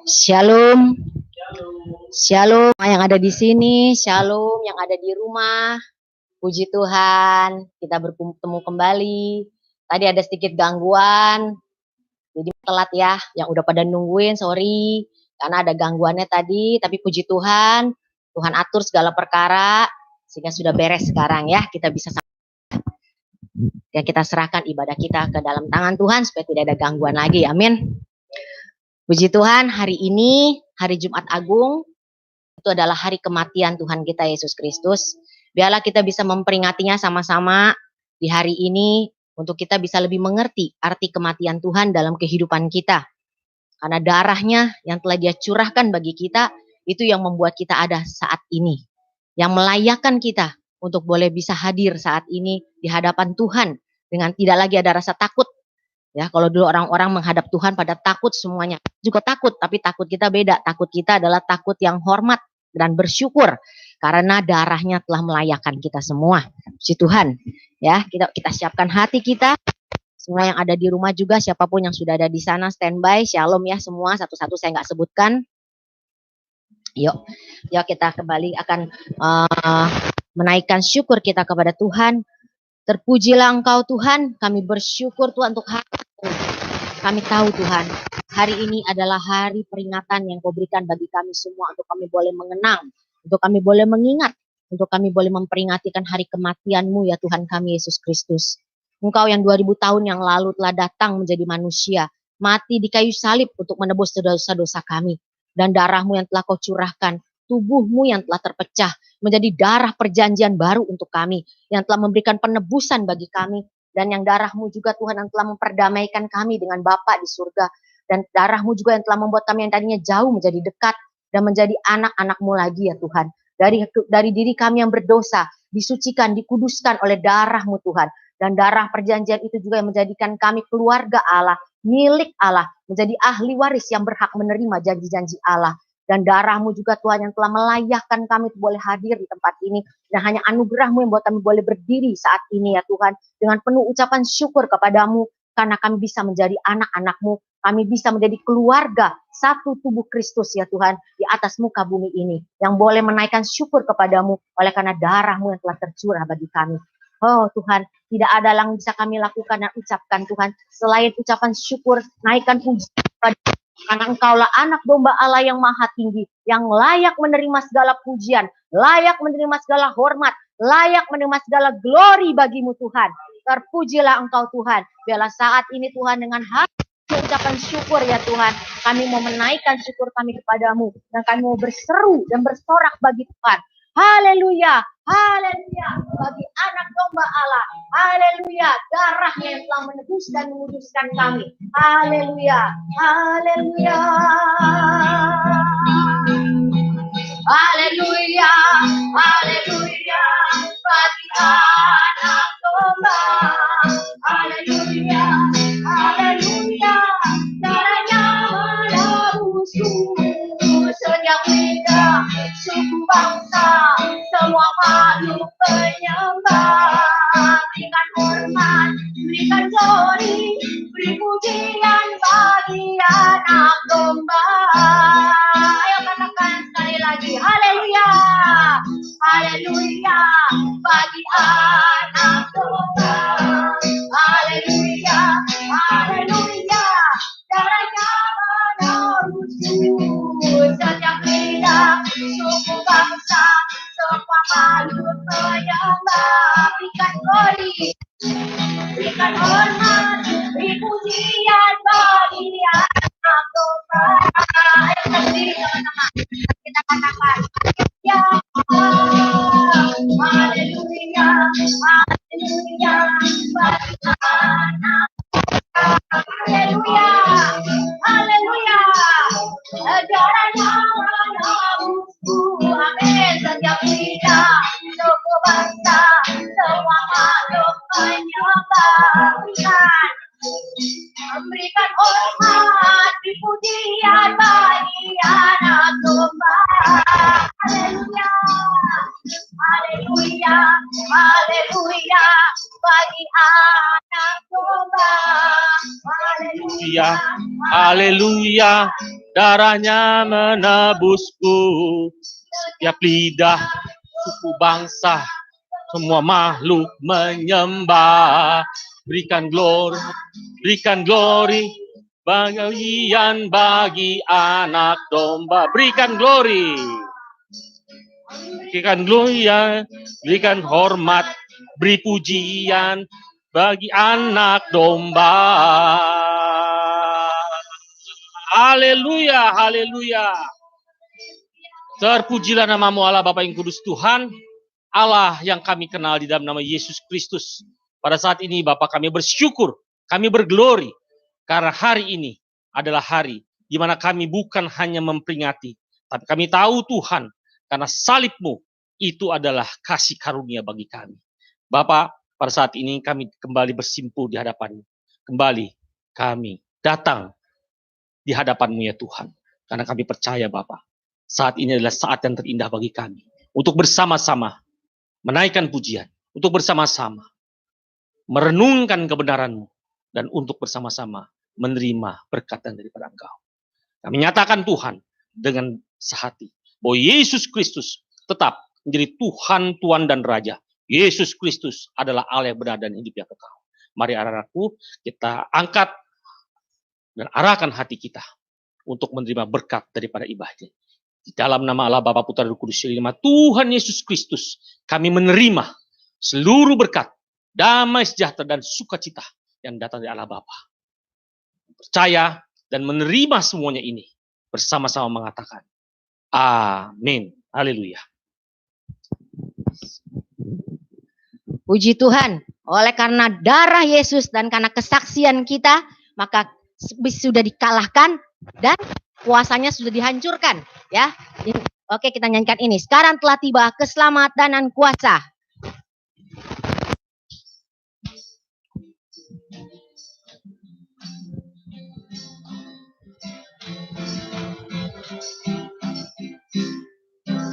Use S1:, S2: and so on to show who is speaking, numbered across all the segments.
S1: Shalom. Shalom yang ada di sini, shalom yang ada di rumah. Puji Tuhan, kita bertemu kembali. Tadi ada sedikit gangguan, jadi telat ya. Yang udah pada nungguin, sorry. Karena ada gangguannya tadi, tapi puji Tuhan, Tuhan atur segala perkara, sehingga sudah beres sekarang ya. Kita bisa ya kita serahkan ibadah kita ke dalam tangan Tuhan, supaya tidak ada gangguan lagi, amin. Puji Tuhan, hari ini, hari Jumat Agung, itu adalah hari kematian Tuhan kita Yesus Kristus. Biarlah kita bisa memperingatinya sama-sama di hari ini untuk kita bisa lebih mengerti arti kematian Tuhan dalam kehidupan kita. Karena darahnya yang telah Dia curahkan bagi kita, itu yang membuat kita ada saat ini. Yang melayakkan kita untuk boleh bisa hadir saat ini di hadapan Tuhan dengan tidak lagi ada rasa takut. Ya, kalau dulu orang-orang menghadap Tuhan pada takut semuanya juga takut, tapi takut kita beda. Takut kita adalah takut yang hormat dan bersyukur karena darahnya telah melayakkan kita semua. Puji Tuhan. Ya, kita siapkan hati kita. Semua yang ada di rumah juga, siapapun yang sudah ada di sana standby. Shalom ya semua, satu-satu saya nggak sebutkan. Yuk kita kembali akan menaikkan syukur kita kepada Tuhan. Terpujilah Engkau Tuhan, kami bersyukur Tuhan untuk hari kami tahu Tuhan, hari ini adalah hari peringatan yang Kau berikan bagi kami semua untuk kami boleh mengenang, untuk kami boleh mengingat, untuk kami boleh memperingatikan hari kematian-Mu ya Tuhan kami Yesus Kristus. Engkau yang 2000 tahun yang lalu telah datang menjadi manusia, mati di kayu salib untuk menebus dosa-dosa kami. Dan darah-Mu yang telah Kau curahkan, tubuh-Mu yang telah terpecah, menjadi darah perjanjian baru untuk kami, yang telah memberikan penebusan bagi kami, dan yang darah-Mu juga Tuhan yang telah memperdamaikan kami dengan Bapa di surga, dan darah-Mu juga yang telah membuat kami yang tadinya jauh menjadi dekat, dan menjadi anak-anak-Mu lagi ya Tuhan, dari diri kami yang berdosa, disucikan, dikuduskan oleh darah-Mu Tuhan, dan darah perjanjian itu juga yang menjadikan kami keluarga Allah, milik Allah, menjadi ahli waris yang berhak menerima janji-janji Allah. Dan darah-Mu juga Tuhan yang telah melayakkan kami boleh hadir di tempat ini. Dan hanya anugerah-Mu yang buat kami boleh berdiri saat ini ya Tuhan. Dengan penuh ucapan syukur kepada-Mu. Karena kami bisa menjadi anak-anak-Mu. Kami bisa menjadi keluarga satu tubuh Kristus ya Tuhan. Di atas muka bumi ini. Yang boleh menaikkan syukur kepada-Mu. Oleh karena darah-Mu yang telah tercurah bagi kami. Oh Tuhan, tidak ada yang bisa kami lakukan dan ucapkan Tuhan. Selain ucapan syukur, naikkan puji kepada karena Engkaulah anak domba Allah yang maha tinggi, yang layak menerima segala pujian, layak menerima segala hormat, layak menerima segala glory bagimu Tuhan. Terpujilah Engkau Tuhan. Biarlah saat ini Tuhan dengan hati ucapan syukur ya Tuhan. Kami mau menaikkan syukur kami kepadamu. Dan kami mau berseru dan bersorak bagi Tuhan. Haleluya, haleluya, bagi anak domba Allah. Haleluya, darahnya yang telah menebus dan menguduskan kami. Haleluya, haleluya. Haleluya, haleluya, bagi anak domba. Haleluya, haleluya, darahnya menebusku. Setiap lidah, suku bangsa, semua makhluk penyembah. Berikan hormat, berikan glory, beri pujian bagi anak domba. Ayo katakan sekali lagi, haleluya, haleluya, bagi anak domba. Haleluya, haleluya, darahnya menebusku. Setiap lidah, suku bangsa, semua makhluk penyembah. Berikan glory, berikan hormat, beri pujian bagi anak domba. Ayo kita berdiri teman-teman, kita katakan ya, haleluya, haleluya, bagi anak. Haleluya, haleluya, darahnya menebusku. Amin. Setiap lidah, suku bangsa, semua makhluk penyembah. Memberikan hormat, pujian bagi anak domba. Haleluya, haleluya, haleluya, bagi anak domba.
S2: Haleluya, haleluya, darahnya menebusku. Setiap lidah, suku bangsa, semua makhluk menyembah. Berikan glory, bagian bagi anak domba. Berikan glory, berikan hormat, beri pujian bagi anak domba. Haleluya, haleluya. Terpujilah namamu Allah Bapa yang Kudus Tuhan, Allah yang kami kenal di dalam nama Yesus Kristus. Pada saat ini Bapa kami bersyukur, kami berglori, karena hari ini adalah hari di mana kami bukan hanya memperingati, tapi kami tahu Tuhan, karena salib-Mu itu adalah kasih karunia bagi kami. Bapa, pada saat ini kami kembali bersimpuh di hadapan-Mu. Kembali kami datang di hadapan-Mu ya Tuhan. Karena kami percaya Bapa, saat ini adalah saat yang terindah bagi kami. Untuk bersama-sama menaikkan pujian. Untuk bersama-sama merenungkan kebenaran-Mu. Dan untuk bersama-sama menerima berkatan daripada Engkau. Kami nyatakan Tuhan dengan sehati bahwa Yesus Kristus tetap menjadi Tuhan, Tuan dan Raja. Yesus Kristus adalah Allah yang benar dan hidup yang kekal. Mari anak-anakku kita angkat dan arahkan hati kita untuk menerima berkat daripada ibadah. Di dalam nama Allah Bapa Putra dan Roh Kudus, nama Tuhan Yesus Kristus, kami menerima seluruh berkat, damai sejahtera dan sukacita yang datang dari Allah Bapa. Percaya dan menerima semuanya ini bersama-sama mengatakan amin. Haleluya.
S1: Puji Tuhan, oleh karena darah Yesus dan karena kesaksian kita, maka sudah dikalahkan dan kuasanya sudah dihancurkan. Ya, oke kita nyanyikan ini. Sekarang telah tiba keselamatan dan kuasa.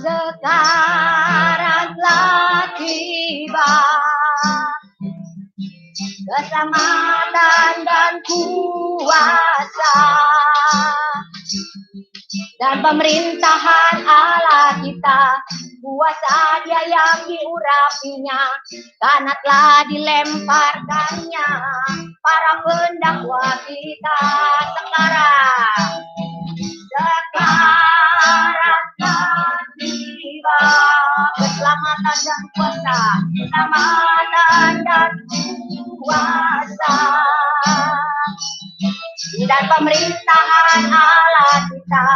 S1: Sekarang telah tiba keselamatan dan kuasa dan pemerintahan Allah kita, kuasa Dia yang diurapinya, karena telah dilemparkannya para pendakwa kita. Sekarang telah tiba keselamatan dan kuasa, keselamatan dan kuasa dan pemerintahan Allah kita,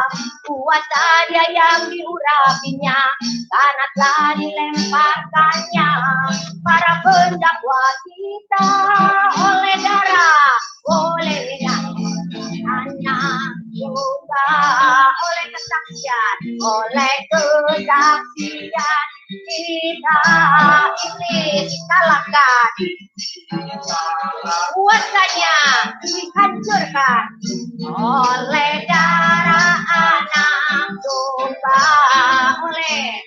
S1: kuasa Dia yang diurapinya, karena telah dilemparkannya para pendakwa kita. Oleh darah hanya juga oleh kesaksian kita iblis kalahkan, kuasanya dihancurkan oleh darah anak domba, oleh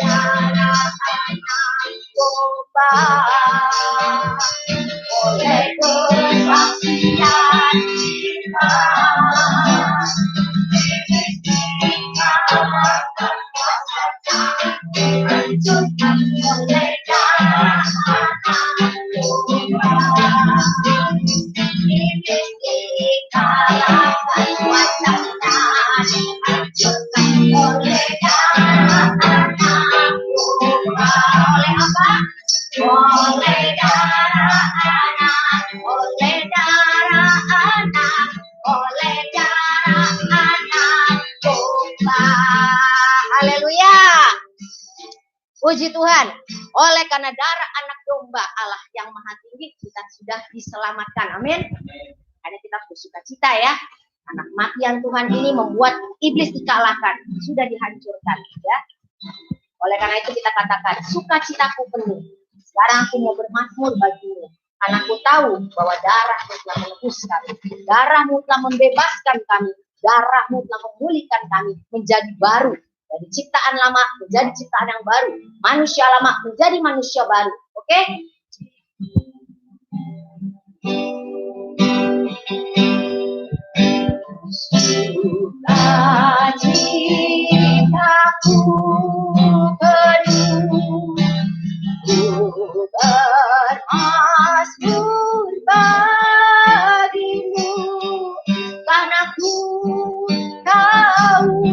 S1: darah anak domba, oleh kesaksian kita. Dihancurkan oleh darah anak domba, iblis dikalahkan, kuasanya dihancurkan oleh darah anak domba. Oleh apa? Oleh darah anak, oleh darah anak, oleh darah anak domba. Haleluya. Puji Tuhan, oleh karena darah anak domba Allah yang maha tinggi, kita sudah diselamatkan. Amin. Karena kita bersuka cita ya. Anak matian Tuhan ini membuat iblis dikalahkan, sudah dihancurkan ya. Oleh karena itu kita katakan, sukacitaku penuh. Sekarang aku mau bermakmur bagimu. Karena aku tahu bahwa darahmu telah menebus kami. Darahmu telah membebaskan kami. Darahmu telah memulihkan kami menjadi baru. Dari ciptaan lama menjadi ciptaan yang baru. Manusia lama menjadi manusia baru. Oke? Sukacitaku penuh, ku bermasmur bagimu, karena ku tahu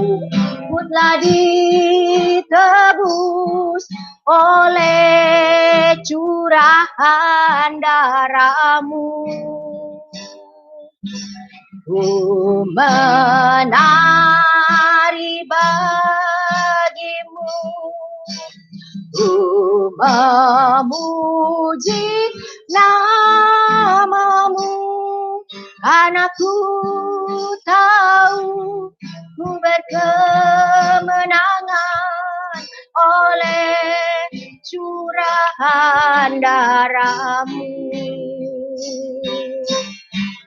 S1: ku telah ditebus oleh curahan darahmu. Ku menari bagimu, ku memuji namamu, karena ku tahu ku berkemenangan oleh curahan darahmu.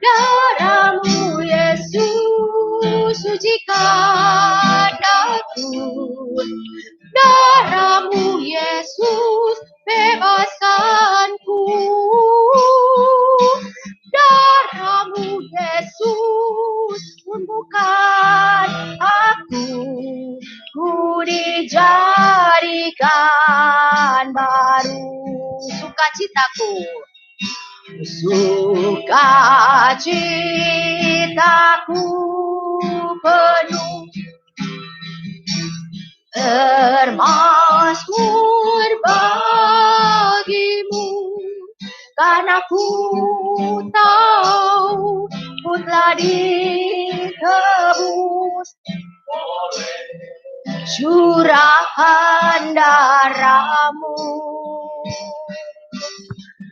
S1: Darahmu Yesus, sucikan aku. Darahmu Yesus, bebaskanku. Darahmu Yesus, sembuhkan aku. Ku dijadikan baru, sukacitaku. Sukacitaku penuh, bermasmur bagimu, karena ku tahu ku telah ditebus curahan darahmu.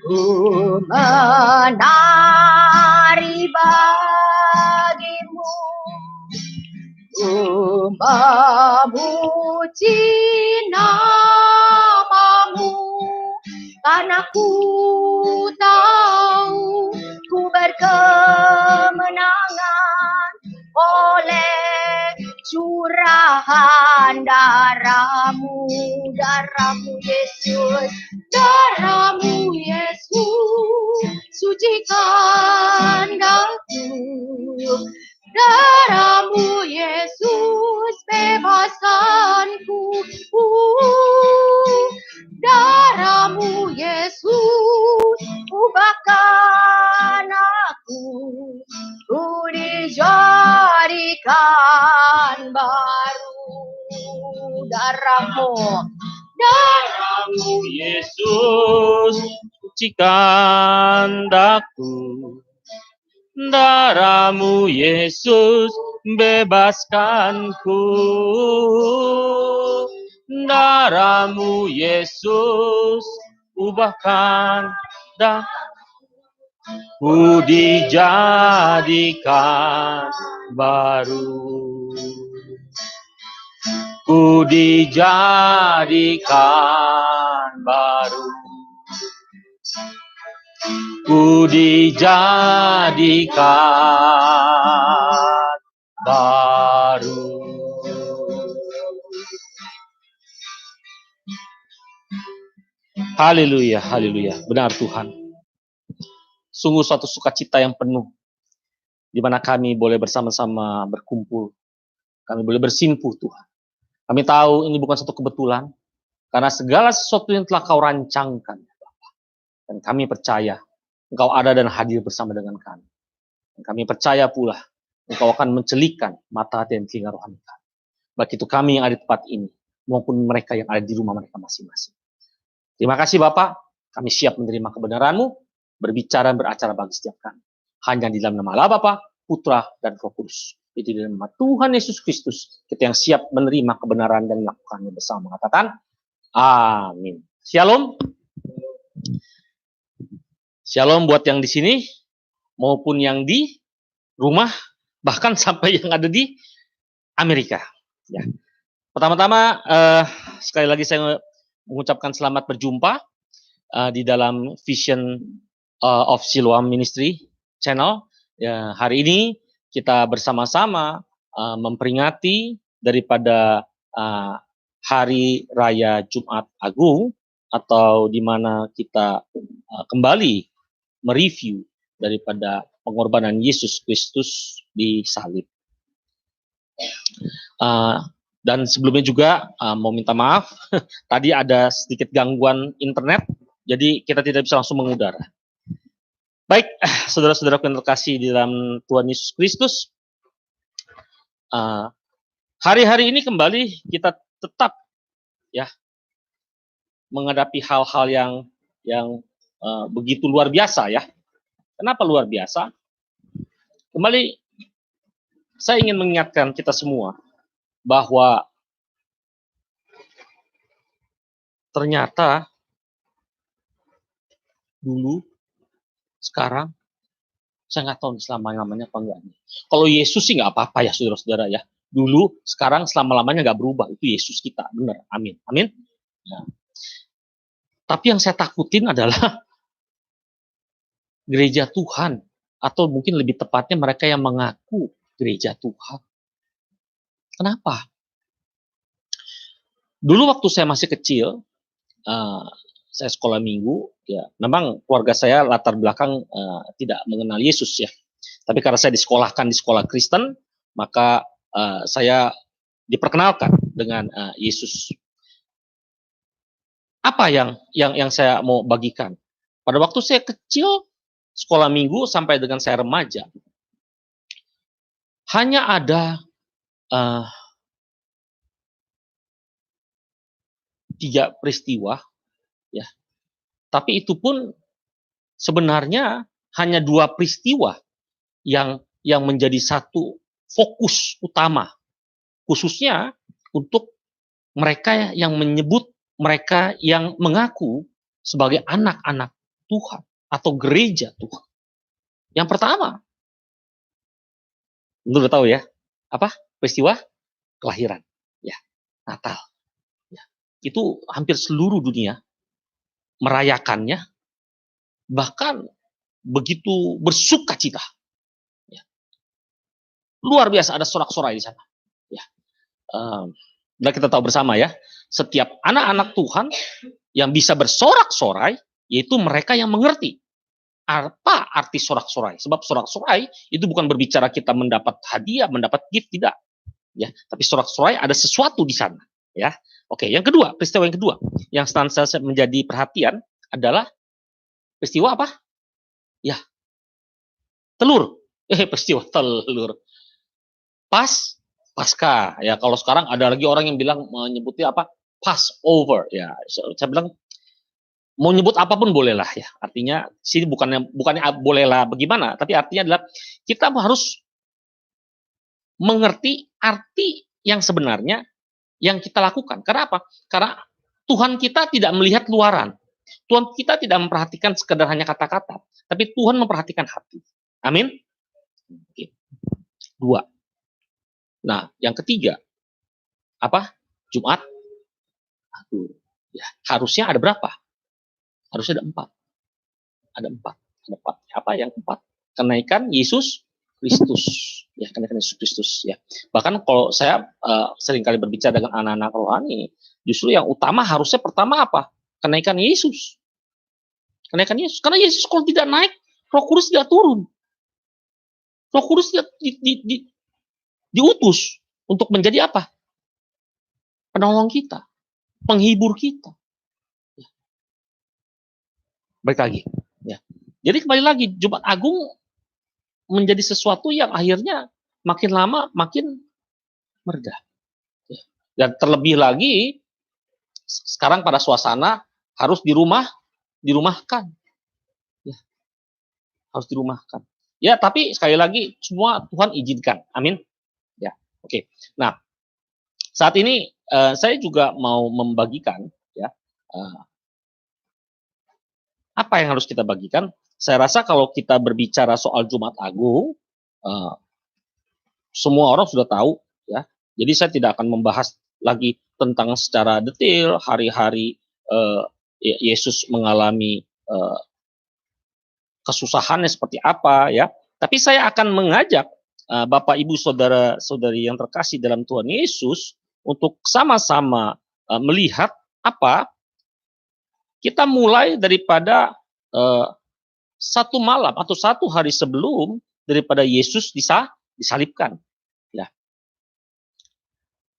S1: Ku menari bagimu, ku memuji namamu, karena ku tahu ku berkemenangan oleh curahan darahmu. Darahmu Yesus, darahmu Yesus, sucikan aku. Darahmu Yesus, bebaskanku. Darahmu Yesus, ubahkan aku. Ku dijadikan baru. Darahmu
S2: Yesus, sucikan daku. Darahmu Yesus, bebaskanku. Darahmu Yesus, ubahkan daku. Ku dijadikan baru. Ku dijadikan baru. Ku dijadikan baru. Haleluya, haleluya. Benar Tuhan. Sungguh suatu sukacita yang penuh, di mana kami boleh bersama-sama berkumpul. Kami boleh bersimpuh Tuhan. Kami tahu ini bukan satu kebetulan, karena segala sesuatu yang telah Kau rancangkan, dan kami percaya Engkau ada dan hadir bersama dengan kami. Dan kami percaya pula Engkau akan mencelikan mata hati dan telinga rohani kami. Baik itu kami yang ada di tempat ini, maupun mereka yang ada di rumah mereka masing-masing. Terima kasih Bapak, kami siap menerima kebenaran-Mu, berbicara dan beracara bagi setiap kami. Hanya di dalam nama Allah Bapa, Putra, dan Roh Kudus. Itu di dalam nama Tuhan Yesus Kristus, kita yang siap menerima kebenaran dan melakukannya bersama, mengatakan, amin. Shalom. Shalom buat yang di sini, maupun yang di rumah, bahkan sampai yang ada di Amerika. Ya. Pertama-tama, sekali lagi saya mengucapkan selamat berjumpa di dalam Vision of Siloam Ministry Channel. Ya, hari ini kita bersama-sama memperingati daripada Hari Raya Jumat Agung, atau di mana kita kembali mereview daripada pengorbanan Yesus Kristus di salib. Dan sebelumnya juga mau minta maaf, tadi ada sedikit gangguan internet, jadi kita tidak bisa langsung mengudara. Baik, saudara-saudara yang terkasih di dalam Tuhan Yesus Kristus, hari-hari ini kembali kita tetap ya menghadapi hal-hal yang begitu luar biasa ya. Kenapa luar biasa? Kembali saya ingin mengingatkan kita semua bahwa ternyata dulu, sekarang, saya nggak tahu selama-lamanya apa enggak. Kalau Yesus sih nggak apa-apa ya saudara-saudara ya. Dulu, sekarang, selama-lamanya nggak berubah. Itu Yesus kita, benar. Amin. Amin. Nah, tapi yang saya takutin adalah gereja Tuhan, atau mungkin lebih tepatnya mereka yang mengaku gereja Tuhan. Kenapa? Dulu waktu saya masih kecil, saya sekolah minggu, ya memang keluarga saya latar belakang tidak mengenal Yesus ya. Tapi karena saya disekolahkan di sekolah Kristen, maka saya diperkenalkan dengan Yesus. Apa yang saya mau bagikan? Pada waktu saya kecil, sekolah minggu sampai dengan saya remaja, hanya ada 3 peristiwa, ya. Tapi itu pun sebenarnya hanya 2 peristiwa yang menjadi satu fokus utama, khususnya untuk mereka yang menyebut, mereka yang mengaku sebagai anak-anak Tuhan atau gereja Tuhan. Yang pertama, udah tahu ya, apa? Peristiwa kelahiran, ya, Natal. Ya. Itu hampir seluruh dunia merayakannya, bahkan begitu bersukacita. Ya. Luar biasa, ada sorak-sorai di sana. Ya. Dan kita tahu bersama ya, setiap anak-anak Tuhan yang bisa bersorak-sorai, yaitu mereka yang mengerti apa arti sorak-sorai. Sebab sorak-sorai itu bukan berbicara kita mendapat hadiah, mendapat gift, tidak. Ya, tapi sorak-sorai ada sesuatu di sana. Ya, oke. Yang kedua, peristiwa yang kedua, yang senantiasa menjadi perhatian adalah peristiwa apa? Ya, telur. Peristiwa telur. Pasca. Ya, kalau sekarang ada lagi orang yang bilang menyebutnya apa? Passover. Ya, saya bilang mau nyebut apapun bolehlah ya. Artinya sini bukannya bolehlah bagaimana, tapi artinya adalah kita harus mengerti arti yang sebenarnya yang kita lakukan. Karena apa? Karena Tuhan kita tidak melihat luaran. Tuhan kita tidak memperhatikan sekedar hanya kata-kata, tapi Tuhan memperhatikan hati. Amin. Oke. 2. Nah, yang ketiga apa? Jumat. Aduh, ya, harusnya ada berapa? Harusnya ada 4. Ada 4. Ada 4. Apa yang 4? Kenaikan Yesus Kristus. Ya, kenaikan Yesus Kristus ya. Bahkan kalau saya seringkali berbicara dengan anak-anak rohani, justru yang utama harusnya pertama apa? Kenaikan Yesus. Kenaikan Yesus. Karena Yesus kalau tidak naik, Roh Kudus tidak turun. Roh Kudus tidak diutus untuk menjadi apa? Penolong kita, penghibur kita. Ya. Baik lagi. Ya. Jadi kembali lagi, Jumat Agung menjadi sesuatu yang akhirnya makin lama makin mereda. Ya. Dan terlebih lagi, sekarang pada suasana harus dirumahkan. Ya. Harus dirumahkan. Ya, tapi sekali lagi semua Tuhan izinkan. Amin. Ya, oke. Nah, saat ini saya juga mau membagikan ya apa yang harus kita bagikan. Saya rasa kalau kita berbicara soal Jumat Agung, semua orang sudah tahu ya. Jadi saya tidak akan membahas lagi tentang secara detail hari-hari Yesus mengalami kesusahannya seperti apa ya. Tapi saya akan mengajak Bapak Ibu saudara-saudari yang terkasih dalam Tuhan Yesus untuk sama-sama melihat apa kita mulai daripada satu malam atau satu hari sebelum daripada Yesus disalibkan. Ya.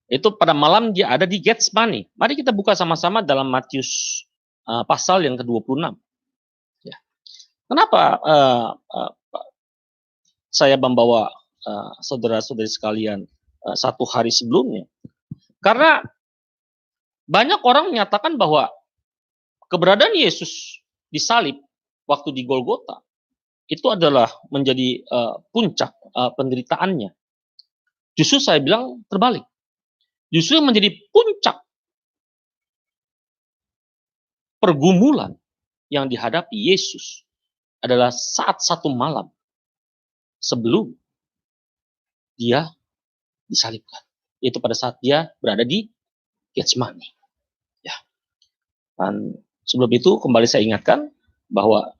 S2: Itu pada malam dia ada di Getsemani. Mari kita buka sama-sama dalam Matius pasal yang ke-26. Ya. Kenapa saya membawa saudara-saudari sekalian satu hari sebelumnya? Karena banyak orang menyatakan bahwa keberadaan Yesus disalib waktu di Golgota itu adalah menjadi puncak penderitaannya. Justru saya bilang terbalik. Justru yang menjadi puncak pergumulan yang dihadapi Yesus adalah saat satu malam sebelum dia disalibkan. Yaitu pada saat dia berada di Getsemani. Ya. Dan sebelum itu kembali saya ingatkan bahwa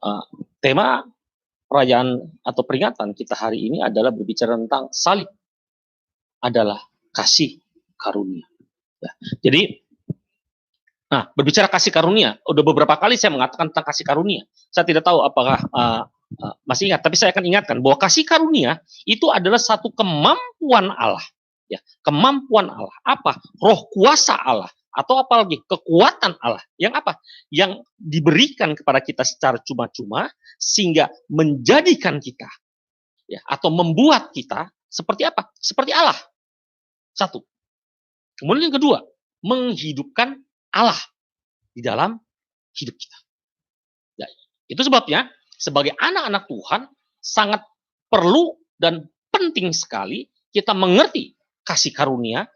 S2: tema perayaan atau peringatan kita hari ini adalah berbicara tentang salib adalah kasih karunia. Ya. Jadi, berbicara kasih karunia, udah beberapa kali saya mengatakan tentang kasih karunia. Saya tidak tahu apakah masih ingat, tapi saya akan ingatkan bahwa kasih karunia itu adalah satu kemampuan Allah. Ya, kemampuan Allah. Apa? Roh kuasa Allah. Atau apalagi kekuatan Allah. Yang apa? Yang diberikan kepada kita secara cuma-cuma sehingga menjadikan kita, ya, atau membuat kita seperti apa? Seperti Allah. Satu. Kemudian yang kedua, menghidupkan Allah di dalam hidup kita. Ya, itu sebabnya sebagai anak-anak Tuhan sangat perlu dan penting sekali kita mengerti kasih karunia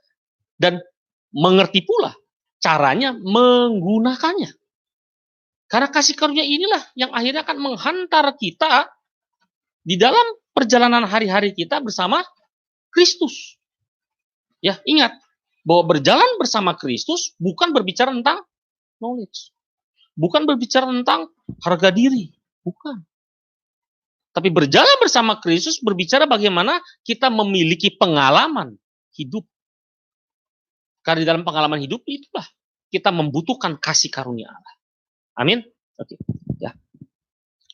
S2: dan mengerti pula caranya menggunakannya. Karena kasih karunia inilah yang akhirnya akan menghantar kita di dalam perjalanan hari-hari kita bersama Kristus. Ya, ingat bahwa berjalan bersama Kristus bukan berbicara tentang knowledge. Bukan berbicara tentang harga diri. Bukan. Tapi berjalan bersama Kristus berbicara bagaimana kita memiliki pengalaman hidup. Karena di dalam pengalaman hidup itulah kita membutuhkan kasih karunia Allah. Amin. Oke. Ya.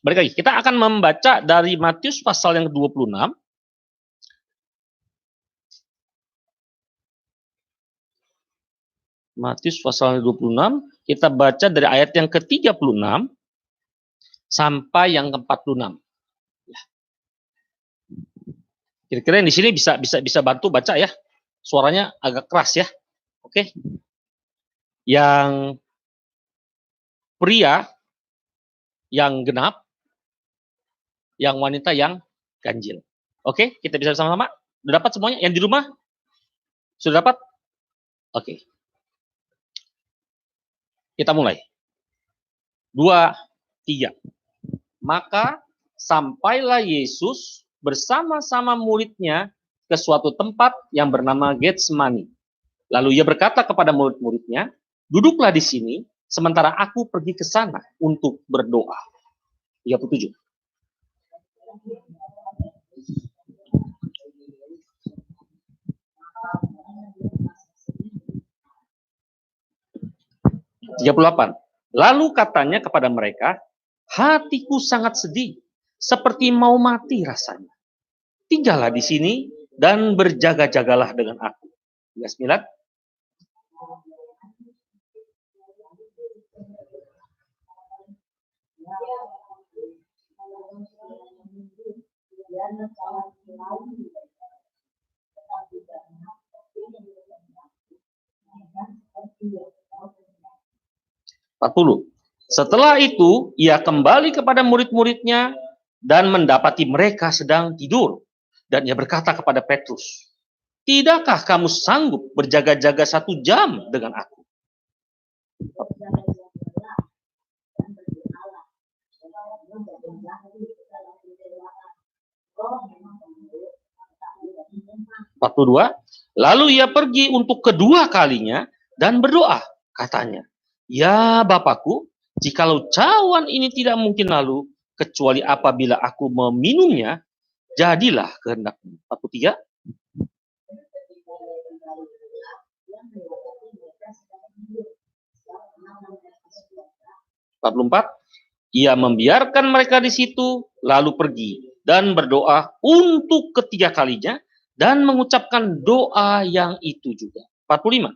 S2: Balik lagi, kita akan membaca dari Matius pasal yang ke-26. Matius pasal 26, kita baca dari ayat yang ke-36 sampai yang ke-46. Ya. Kira-kira yang di sini bisa bantu baca ya. Suaranya agak keras ya. Oke. Yang pria yang genap, yang wanita yang ganjil. Oke, kita bisa sama-sama. Sudah dapat semuanya? Yang di rumah? Sudah dapat? Oke. Kita mulai. 2, 3. Maka sampailah Yesus bersama-sama muridnya ke suatu tempat yang bernama Getsemani. Lalu ia berkata kepada murid-muridnya, duduklah di sini, sementara aku pergi ke sana untuk berdoa. 37. Lalu katanya kepada mereka, hatiku sangat sedih, seperti mau mati rasanya. Tinggallah di sini dan berjaga-jagalah dengan aku. 39. Setelah itu, ia kembali kepada murid-muridnya dan mendapati mereka sedang tidur. Dan ia berkata kepada Petrus, tidakkah kamu sanggup berjaga-jaga 1 jam dengan aku? Lalu ia pergi untuk kedua kalinya dan berdoa, katanya, ya Bapakku, jikalau cawan ini tidak mungkin lalu, kecuali apabila aku meminumnya, jadilah kehendak-Mu. 43. Ia membiarkan mereka di situ, lalu pergi dan berdoa untuk ketiga kalinya dan mengucapkan doa yang itu juga. 45.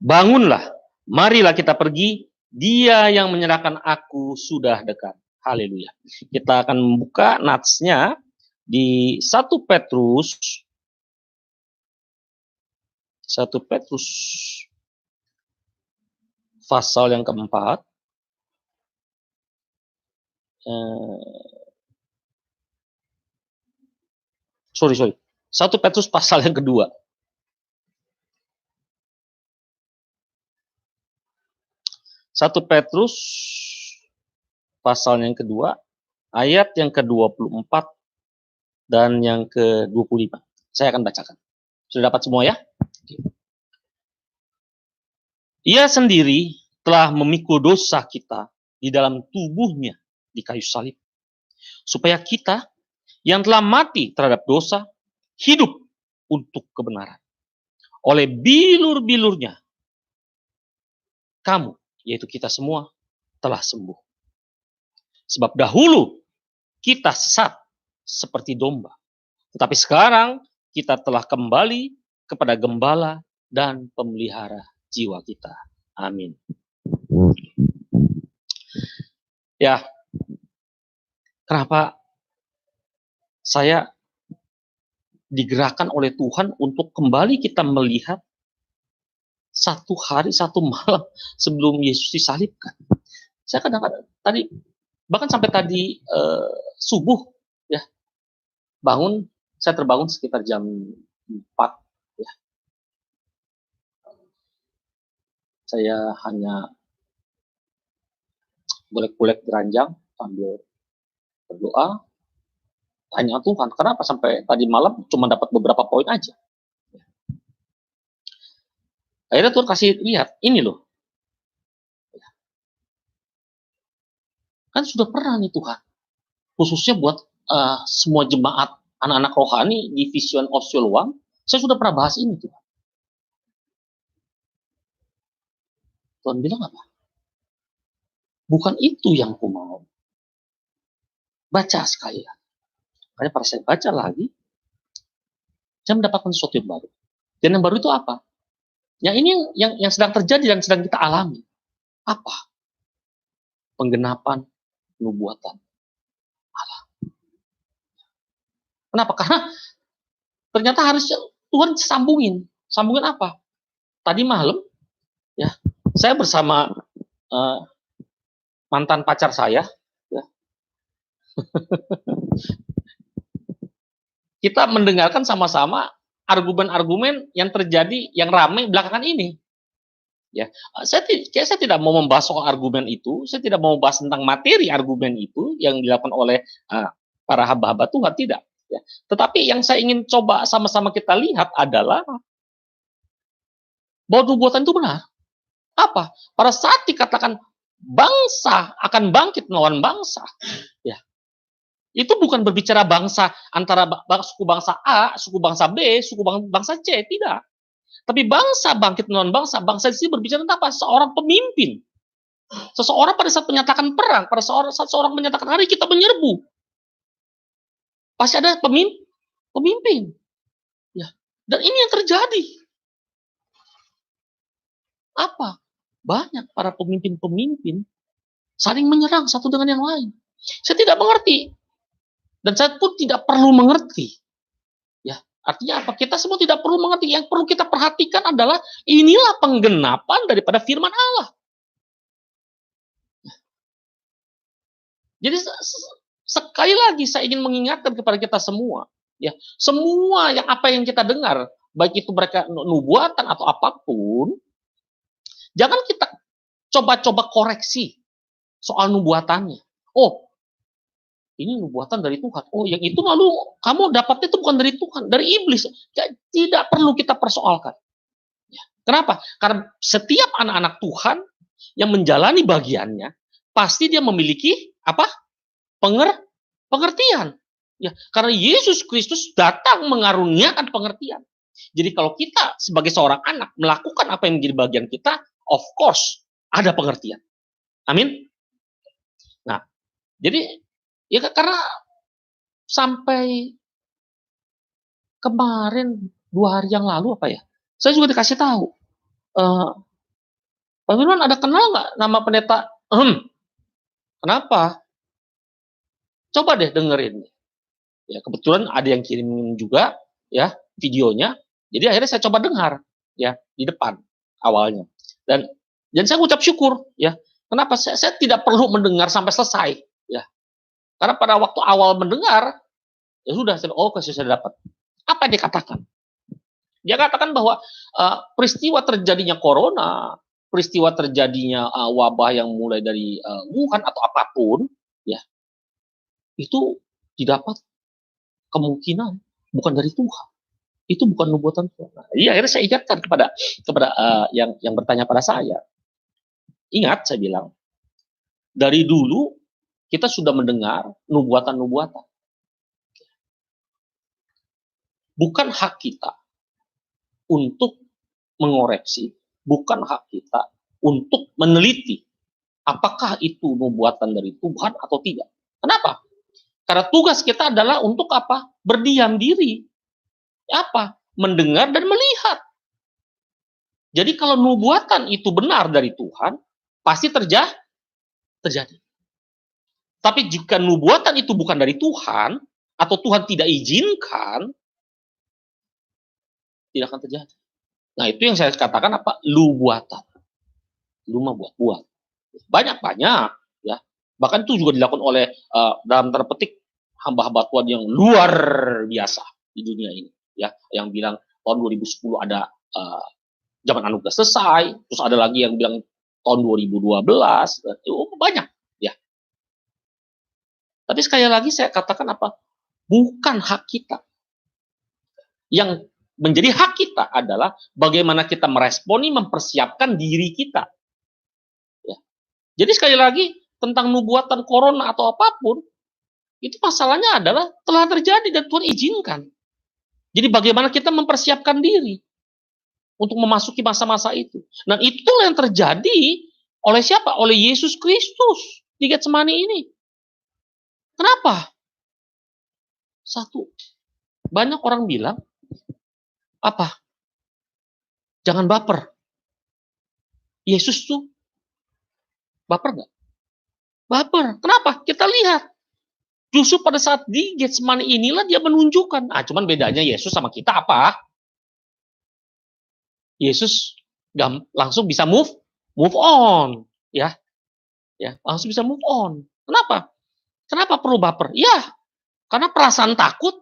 S2: Bangunlah, marilah kita pergi, dia yang menyerahkan aku sudah dekat. Haleluya. Kita akan membuka natsnya di 1 Petrus pasal yang keempat. Sorry. 1 Petrus pasal yang kedua. 1 Petrus pasal yang kedua, ayat yang ke-24 dan yang ke-25. Saya akan bacakan. Sudah dapat semua ya? Ia sendiri telah memikul dosa kita di dalam tubuhnya di kayu salib, supaya kita yang telah mati terhadap dosa, hidup untuk kebenaran. Oleh bilur-bilurnya, kamu, yaitu kita semua, telah sembuh. Sebab dahulu kita sesat seperti domba. Tetapi sekarang kita telah kembali kepada gembala dan pemelihara jiwa kita. Amin. Ya, kenapa saya digerakkan oleh Tuhan untuk kembali kita melihat satu hari, satu malam sebelum Yesus disalibkan. Saya kadang-kadang tadi, bahkan sampai tadi subuh, ya, saya terbangun sekitar jam 4, ya. Saya hanya golek-golek di ranjang sambil berdoa, tanya Tuhan, kenapa sampai tadi malam cuma dapat beberapa poin aja. Akhirnya Tuhan kasih lihat, ini loh. Kan sudah pernah nih Tuhan, khususnya buat semua jemaat anak-anak rohani di Vision of Siloam, saya sudah pernah bahas ini Tuhan. Tuhan bilang apa? Bukan itu yang aku mau. Baca sekali. Karena pada saya baca lagi, saya mendapatkan sesuatu yang baru. Dan yang baru itu apa? Yang ini yang sedang terjadi dan sedang kita alami. Apa? Penggenapan nubuatan Allah. Kenapa? Karena ternyata harus Tuhan sambungin. Sambungin apa? Tadi malam, ya, saya bersama mantan pacar saya, ya. Kita mendengarkan sama-sama argumen-argumen yang terjadi, yang ramai belakangan ini. Ya, saya tidak mau membahas soal argumen itu, saya tidak mau membahas tentang materi argumen itu yang dilakukan oleh para hamba-hamba Tuhan, tidak. Ya. Tetapi yang saya ingin coba sama-sama kita lihat adalah bahwa nubuatan itu benar. Apa? Pada saat dikatakan bangsa akan bangkit melawan bangsa, ya, itu bukan berbicara bangsa antara suku bangsa A, suku bangsa B, suku bangsa C, tidak. Tapi bangsa bangkit melawan bangsa, bangsa di sini berbicara tentang apa? Seorang pemimpin. Seseorang pada saat menyatakan perang, pada saat seorang menyatakan hari kita menyerbu, pasti ada pemimpin. Ya. Dan ini yang terjadi. Apa? Banyak para pemimpin-pemimpin saling menyerang satu dengan yang lain. Saya tidak mengerti. Dan saya pun tidak perlu mengerti. Ya, artinya apa? Kita semua tidak perlu mengerti. Yang perlu kita perhatikan adalah inilah penggenapan daripada firman Allah. Jadi sekali lagi saya ingin mengingatkan kepada kita semua, ya, semua apa yang kita dengar, baik itu mereka nubuatan atau apapun, jangan kita coba-coba koreksi soal nubuatannya. Oh, ini nubuatan dari Tuhan. Oh, yang itu lalu kamu dapatnya itu bukan dari Tuhan, dari iblis. Tidak perlu kita persoalkan. Ya. Kenapa? Karena setiap anak-anak Tuhan yang menjalani bagiannya, pasti dia memiliki apa? Pengertian. Ya, karena Yesus Kristus datang mengaruniakan pengertian. Jadi kalau kita sebagai seorang anak melakukan apa yang menjadi bagian kita, of course ada pengertian. Amin. Nah, jadi ya karena sampai kemarin 2 hari yang lalu apa ya, saya juga dikasih tahu, Pak Firman ada kenal nggak nama pendeta? Kenapa? Coba deh dengerin. Ya kebetulan ada yang kirimin juga ya videonya. Jadi akhirnya saya coba dengar ya di depan awalnya. Dan saya ucap syukur ya. Kenapa? Saya tidak perlu mendengar sampai selesai ya. Karena pada waktu awal mendengar ya sudah saya dapat. Apa yang dikatakan? Dia katakan bahwa peristiwa terjadinya corona, peristiwa terjadinya wabah yang mulai dari Wuhan atau apapun ya, itu didapat kemungkinan bukan dari Tuhan. Itu bukan nubuatan Tuhan. Nah, jadi akhirnya saya ingatkan kepada yang bertanya pada saya. Ingat, saya bilang, dari dulu kita sudah mendengar nubuatan-nubuatan. Bukan hak kita untuk mengoreksi, bukan hak kita untuk meneliti apakah itu nubuatan dari Tuhan atau tidak. Kenapa? Karena tugas kita adalah untuk apa? Berdiam diri. Apa? Mendengar dan melihat. Jadi kalau nubuatan itu benar dari Tuhan, pasti terjadi. Tapi jika nubuatan itu bukan dari Tuhan, atau Tuhan tidak izinkan, tidak akan terjadi. Nah itu yang saya katakan apa? Lu buatan. Lu mah buat-buat. Banyak-banyak. Ya. Bahkan itu juga dilakukan oleh, dalam tanda petik, hamba-hamba Tuhan yang luar biasa di dunia ini. Ya, yang bilang tahun 2010 ada zaman anugerah selesai, terus ada lagi yang bilang tahun 2012, itu banyak ya. Tapi sekali lagi saya katakan apa? Bukan hak kita. Yang menjadi hak kita adalah bagaimana kita meresponi, mempersiapkan diri kita. Ya. Jadi sekali lagi tentang nubuatan corona atau apapun, itu masalahnya adalah telah terjadi dan Tuhan izinkan. Jadi bagaimana kita mempersiapkan diri untuk memasuki masa-masa itu. Dan itulah yang terjadi oleh siapa? Oleh Yesus Kristus di Getsemani ini. Kenapa? Satu, banyak orang bilang, apa? Jangan baper. Yesus tuh baper nggak? Baper. Kenapa? Kita lihat. Justru pada saat di Getsemani inilah dia menunjukkan. Cuman bedanya Yesus sama kita apa? Yesus langsung bisa move on, ya, langsung bisa move on. Kenapa? Kenapa perlu baper? Ya, karena perasaan takut,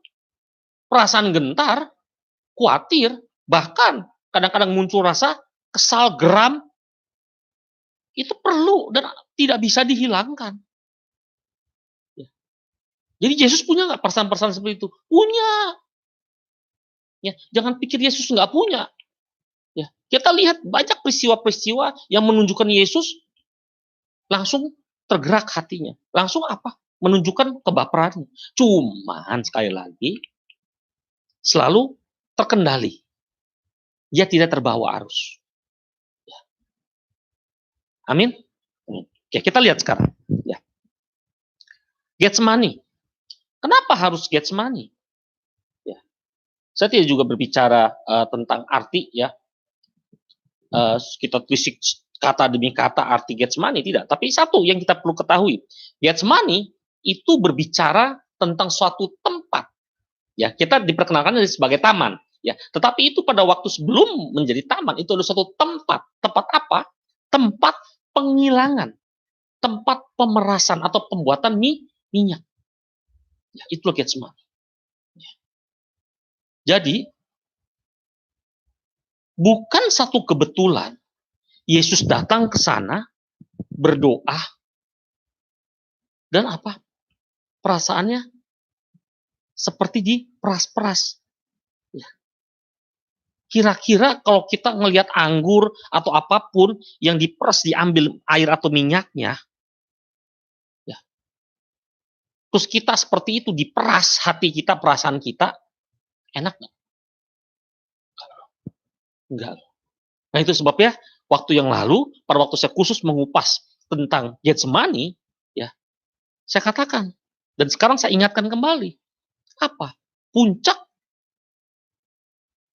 S2: perasaan gentar, khawatir, bahkan kadang-kadang muncul rasa kesal, geram, itu perlu dan tidak bisa dihilangkan. Ya. Jadi Yesus punya nggak perasaan-perasaan seperti itu? Punya. Ya, jangan pikir Yesus nggak punya. Ya, kita lihat banyak peristiwa-peristiwa yang menunjukkan Yesus langsung tergerak hatinya. Langsung apa? Menunjukkan kebaperannya. Cuman sekali lagi selalu terkendali. Dia tidak terbawa arus. Ya. Amin. Oke, kita lihat sekarang. Ya. Getsemani. Kenapa harus Getsemani? Ya. Saya tidak juga berbicara tentang arti ya. Kita telisik kata demi kata arti Getsemani, tidak. Tapi satu yang kita perlu ketahui, Getsemani itu berbicara tentang suatu tempat. Ya, kita diperkenalkan sebagai taman. Ya, tetapi itu pada waktu sebelum menjadi taman itu adalah suatu tempat. Tempat apa? Tempat penghilangan, tempat pemerasan atau pembuatan minyak. Ya, itulah Getsemani. Ya. Jadi bukan satu kebetulan Yesus datang ke sana, berdoa, dan apa? Perasaannya seperti diperas-peras. Ya. Kira-kira kalau kita ngelihat anggur atau apapun yang diperas, diambil air atau minyaknya, ya, terus kita seperti itu diperas hati kita, perasaan kita, enak nggak? Enggak. Nah itu sebabnya waktu yang lalu, pada waktu saya khusus mengupas tentang Getsemani, ya, saya katakan, dan sekarang saya ingatkan kembali, apa? Puncak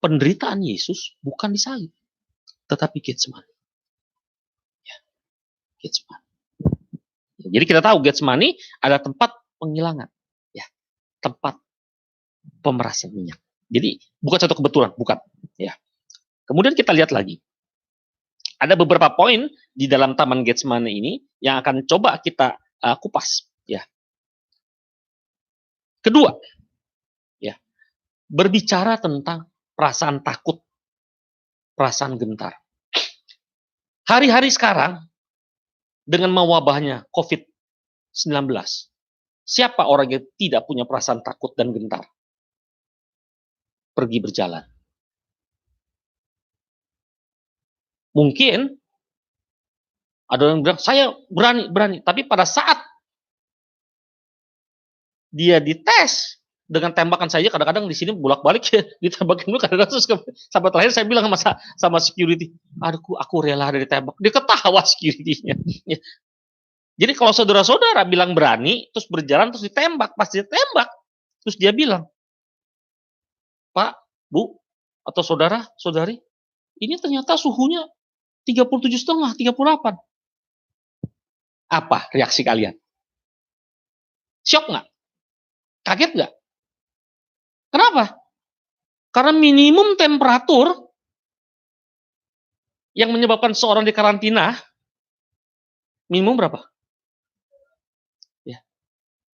S2: penderitaan Yesus bukan di salib, tetapi Getsemani. Ya, Getsemani. Jadi kita tahu Getsemani ada tempat penghilangan, ya, tempat pemerasan minyak. Jadi bukan satu kebetulan, bukan. Ya. Kemudian kita lihat lagi, ada beberapa poin di dalam Taman Getsemani ini yang akan coba kita kupas. Ya. Kedua, ya, berbicara tentang perasaan takut, perasaan gentar. Hari-hari sekarang dengan mewabahnya COVID-19, siapa orang yang tidak punya perasaan takut dan gentar? Pergi berjalan. Mungkin ada yang bilang, saya berani. Tapi pada saat dia dites dengan tembakan saja, kadang-kadang di sini bolak-balik ya, ditembakin dulu, kadang-kadang terus sampai terakhir saya bilang sama security, aduh aku rela dari tembak. Dia ketawa security-nya. Jadi kalau saudara-saudara bilang berani, terus berjalan, terus ditembak, pas ditembak, terus dia bilang, Pak, Bu, atau saudara, saudari, ini ternyata suhunya 37,5, 38. Apa reaksi kalian? Syok nggak? Kaget nggak? Kenapa? Karena minimum temperatur yang menyebabkan seorang di karantina, minimum berapa? Ya,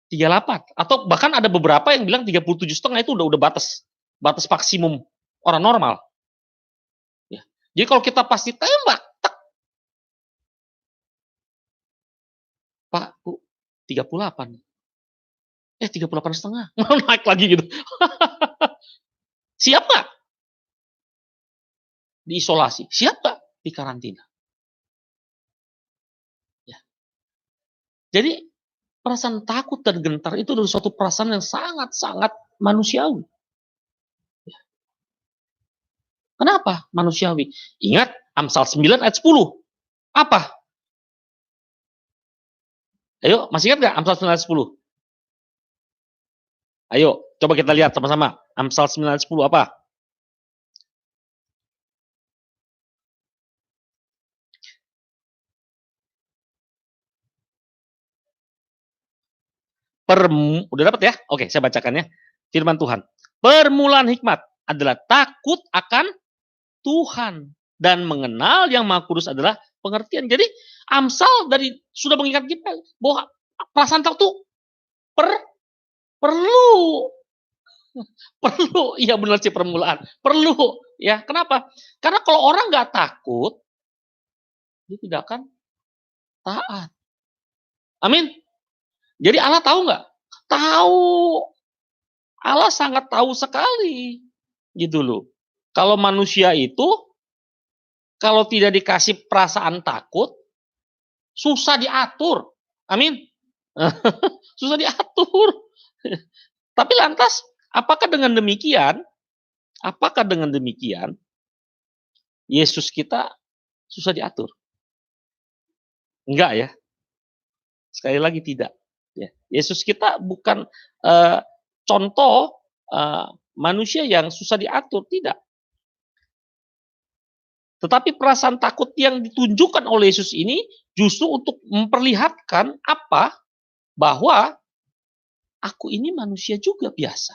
S2: 38. Atau bahkan ada beberapa yang bilang 37,5 itu udah batas maksimum orang normal. Ya. Jadi kalau kita pasti tembak, Pak, Bu, 38. 38,5. Naik lagi gitu. Siap nggak? Diisolasi. Siap nggak? Di karantina. Ya. Jadi perasaan takut dan gentar itu adalah suatu perasaan yang sangat-sangat manusiawi. Ya. Kenapa manusiawi? Ingat Amsal 9 ayat 10. Apa? Ayo, masih ingat nggak Amsal 9 ayat 10? Ayo, coba kita lihat sama-sama. Amsal 9 ayat 10 apa? Udah dapat ya? Oke, saya bacakan ya. Firman Tuhan. Permulaan hikmat adalah takut akan Tuhan dan mengenal Yang Maha Kudus adalah pengertian. Jadi Amsal dari sudah mengingat kita bahwa perasaan takut tuh perlu. Iya benar sih permulaan. Perlu ya. Kenapa? Karena kalau orang nggak takut, dia tidak akan taat. Amin. Jadi Allah tahu nggak? Tahu. Allah sangat tahu sekali. Gitu loh. Kalau manusia itu, kalau tidak dikasih perasaan takut, susah diatur. Amin. Susah diatur. Tapi lantas, apakah dengan demikian, Yesus kita susah diatur? Enggak ya. Sekali lagi tidak. Ya. Yesus kita bukan contoh manusia yang susah diatur, tidak. Tetapi perasaan takut yang ditunjukkan oleh Yesus ini justru untuk memperlihatkan apa? Bahwa aku ini manusia juga biasa.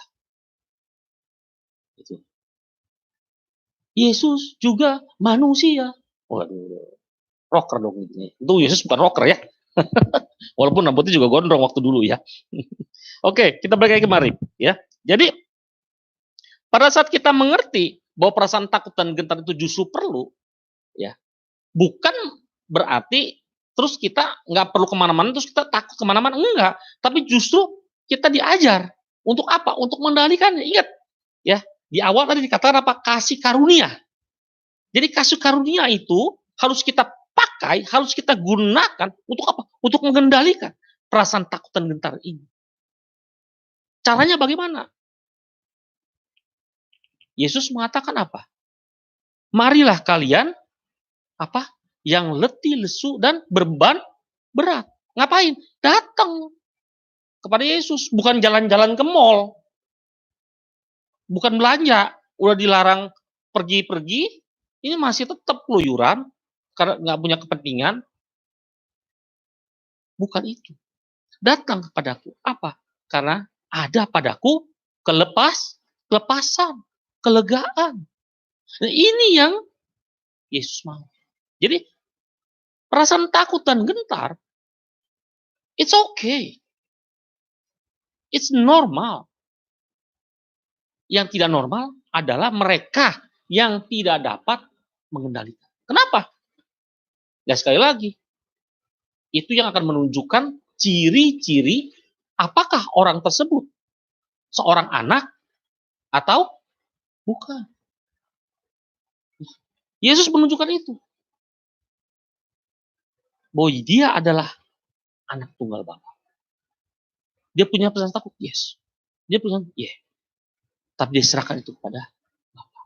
S2: Gitu. Yesus juga manusia. Waduh, rocker dong ini. Itu Yesus bukan rocker ya. Walaupun rambutnya juga gondrong waktu dulu ya. Oke, kita balik lagi kemari ya. Jadi pada saat kita mengerti bahwa perasaan takut dan gentar itu justru perlu, ya, bukan berarti terus kita nggak perlu kemana-mana, terus kita takut kemana-mana, enggak. Tapi justru kita diajar untuk apa? Untuk mengendalikannya. Ingat, ya, di awal tadi dikatakan apa? Kasih karunia. Jadi kasih karunia itu harus kita pakai, harus kita gunakan untuk apa? Untuk mengendalikan perasaan takut dan gentar ini. Caranya bagaimana? Yesus mengatakan apa? Marilah kalian apa? Yang letih, lesu, dan beban berat. Ngapain? Datang kepada Yesus, bukan jalan-jalan ke mall, bukan belanja, udah dilarang pergi-pergi, ini masih tetap keluyuran karena nggak punya kepentingan. Bukan itu. Datang kepadaku. Apa? Karena ada padaku kelepasan, kelegaan. Nah, ini yang Yesus mau. Jadi perasaan takut dan gentar, it's okay. It's normal. Yang tidak normal adalah mereka yang tidak dapat mengendalikan. Kenapa? Ya sekali lagi, itu yang akan menunjukkan ciri-ciri apakah orang tersebut seorang anak atau bukan. Yesus menunjukkan itu. Bahwa dia adalah anak tunggal Bapa. Dia punya perasaan takut, yes. Dia punya, yeah. Tapi dia serahkan itu kepada Bapa.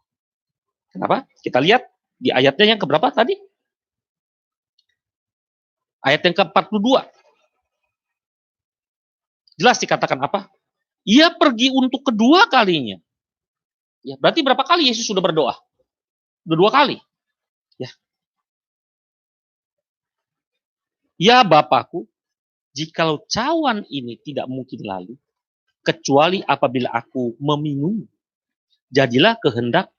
S2: Kenapa? Kita lihat di ayatnya yang keberapa tadi? Ayat yang ke-42. Jelas dikatakan apa? Ia pergi untuk kedua kalinya. Ya, berarti berapa kali Yesus sudah berdoa? Sudah 2 kali. Ya. Ya Bapakku, jikalau cawan ini tidak mungkin lalu, kecuali apabila aku meminum, jadilah kehendak.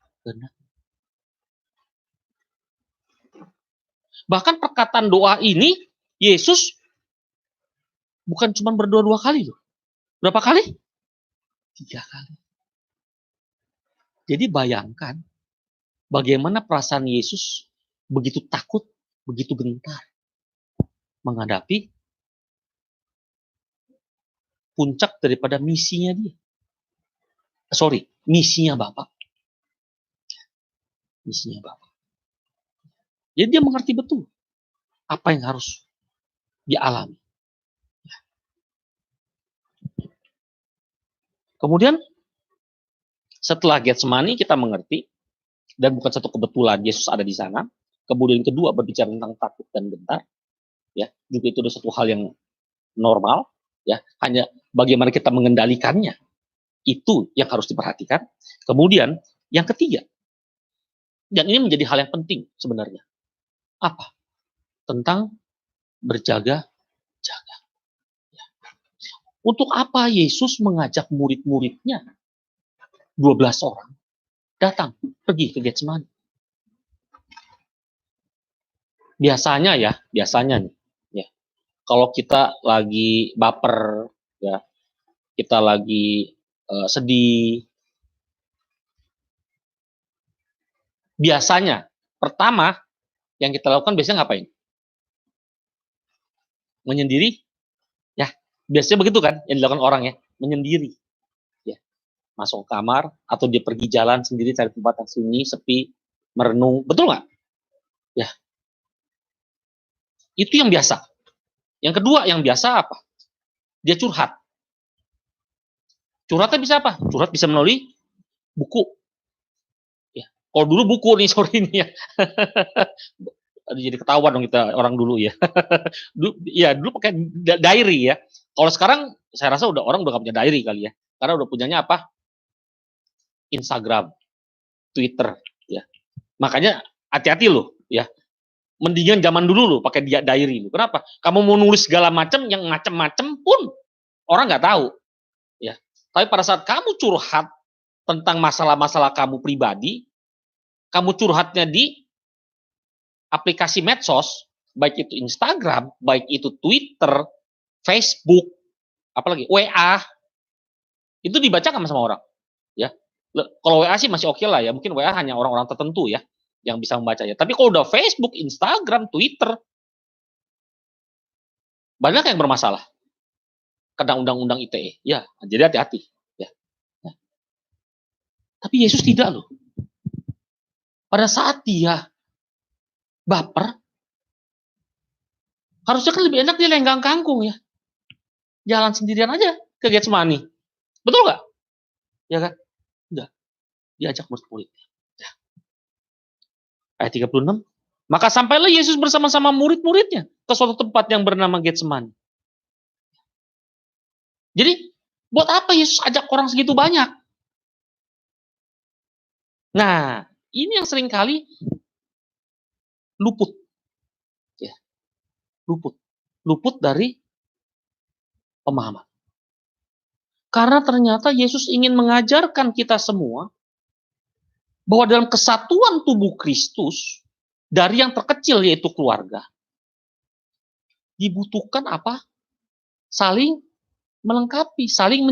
S2: Bahkan perkataan doa ini, Yesus bukan cuma berdoa 2 kali loh. Berapa kali? 3 kali. Jadi bayangkan bagaimana perasaan Yesus begitu takut, begitu gentar menghadapi puncak daripada misinya dia. Misinya Bapak. Misinya Bapak. Jadi dia mengerti betul apa yang harus dialami. Kemudian setelah Getsemani kita mengerti, dan bukan satu kebetulan Yesus ada di sana. Kemudian kedua berbicara tentang takut dan gentar, ya juga itu adalah satu hal yang normal, ya hanya bagaimana kita mengendalikannya itu yang harus diperhatikan. Kemudian yang ketiga, dan ini menjadi hal yang penting sebenarnya, apa? Tentang berjaga-jaga. Ya. Untuk apa Yesus mengajak murid-muridnya 12 orang datang pergi ke Getsemani? Biasanya nih, ya. Kalau kita lagi baper, ya, kita lagi sedih, biasanya pertama yang kita lakukan biasanya ngapain? Menyendiri, ya. Biasanya begitu kan yang dilakukan orang ya, menyendiri. Ya. Masuk ke kamar atau dia pergi jalan sendiri cari tempat yang sunyi, sepi, merenung, betul nggak? Ya. Itu yang biasa. Yang kedua yang biasa apa? Dia curhat. Curhatnya bisa apa? Curhat bisa melalui buku. Ya. Kalau dulu buku nih, sorry ini ya. Jadi ketahuan dong kita orang dulu ya. Dulu pakai diary ya. Kalau sekarang saya rasa orang udah gak punya diary kali ya. Karena udah punyanya apa? Instagram, Twitter ya. Makanya hati-hati loh ya. Mendingan zaman dulu loh pakai diary. Kenapa? Kamu mau nulis segala macam yang macam-macam pun orang nggak tahu ya. Tapi pada saat kamu curhat tentang masalah-masalah kamu pribadi, kamu curhatnya di aplikasi medsos, baik itu Instagram, baik itu Twitter, Facebook, apalagi WA, itu dibaca nggak sama orang? Ya, kalau WA sih masih oke lah ya, mungkin WA hanya orang-orang tertentu ya yang bisa membacanya. Tapi kalau udah Facebook, Instagram, Twitter, banyak yang bermasalah. Kena undang-undang ITE, ya, jadi hati-hati. Ya. Ya. Tapi Yesus tidak loh. Pada saat dia baper, harusnya kan lebih enak dia lenggang kangkung ya. Jalan sendirian aja ke Getsemani. Betul nggak? Ya kan? Udah, diajak murid-murid. Ya. Ayat 36. Maka sampailah Yesus bersama-sama murid-muridnya ke suatu tempat yang bernama Getsemani. Jadi, buat apa Yesus ajak orang segitu banyak? Nah, ini yang seringkali luput. Ya, luput. Luput dari pemahaman. Karena ternyata Yesus ingin mengajarkan kita semua bahwa dalam kesatuan tubuh Kristus, dari yang terkecil yaitu keluarga, dibutuhkan apa? Saling melengkapi, saling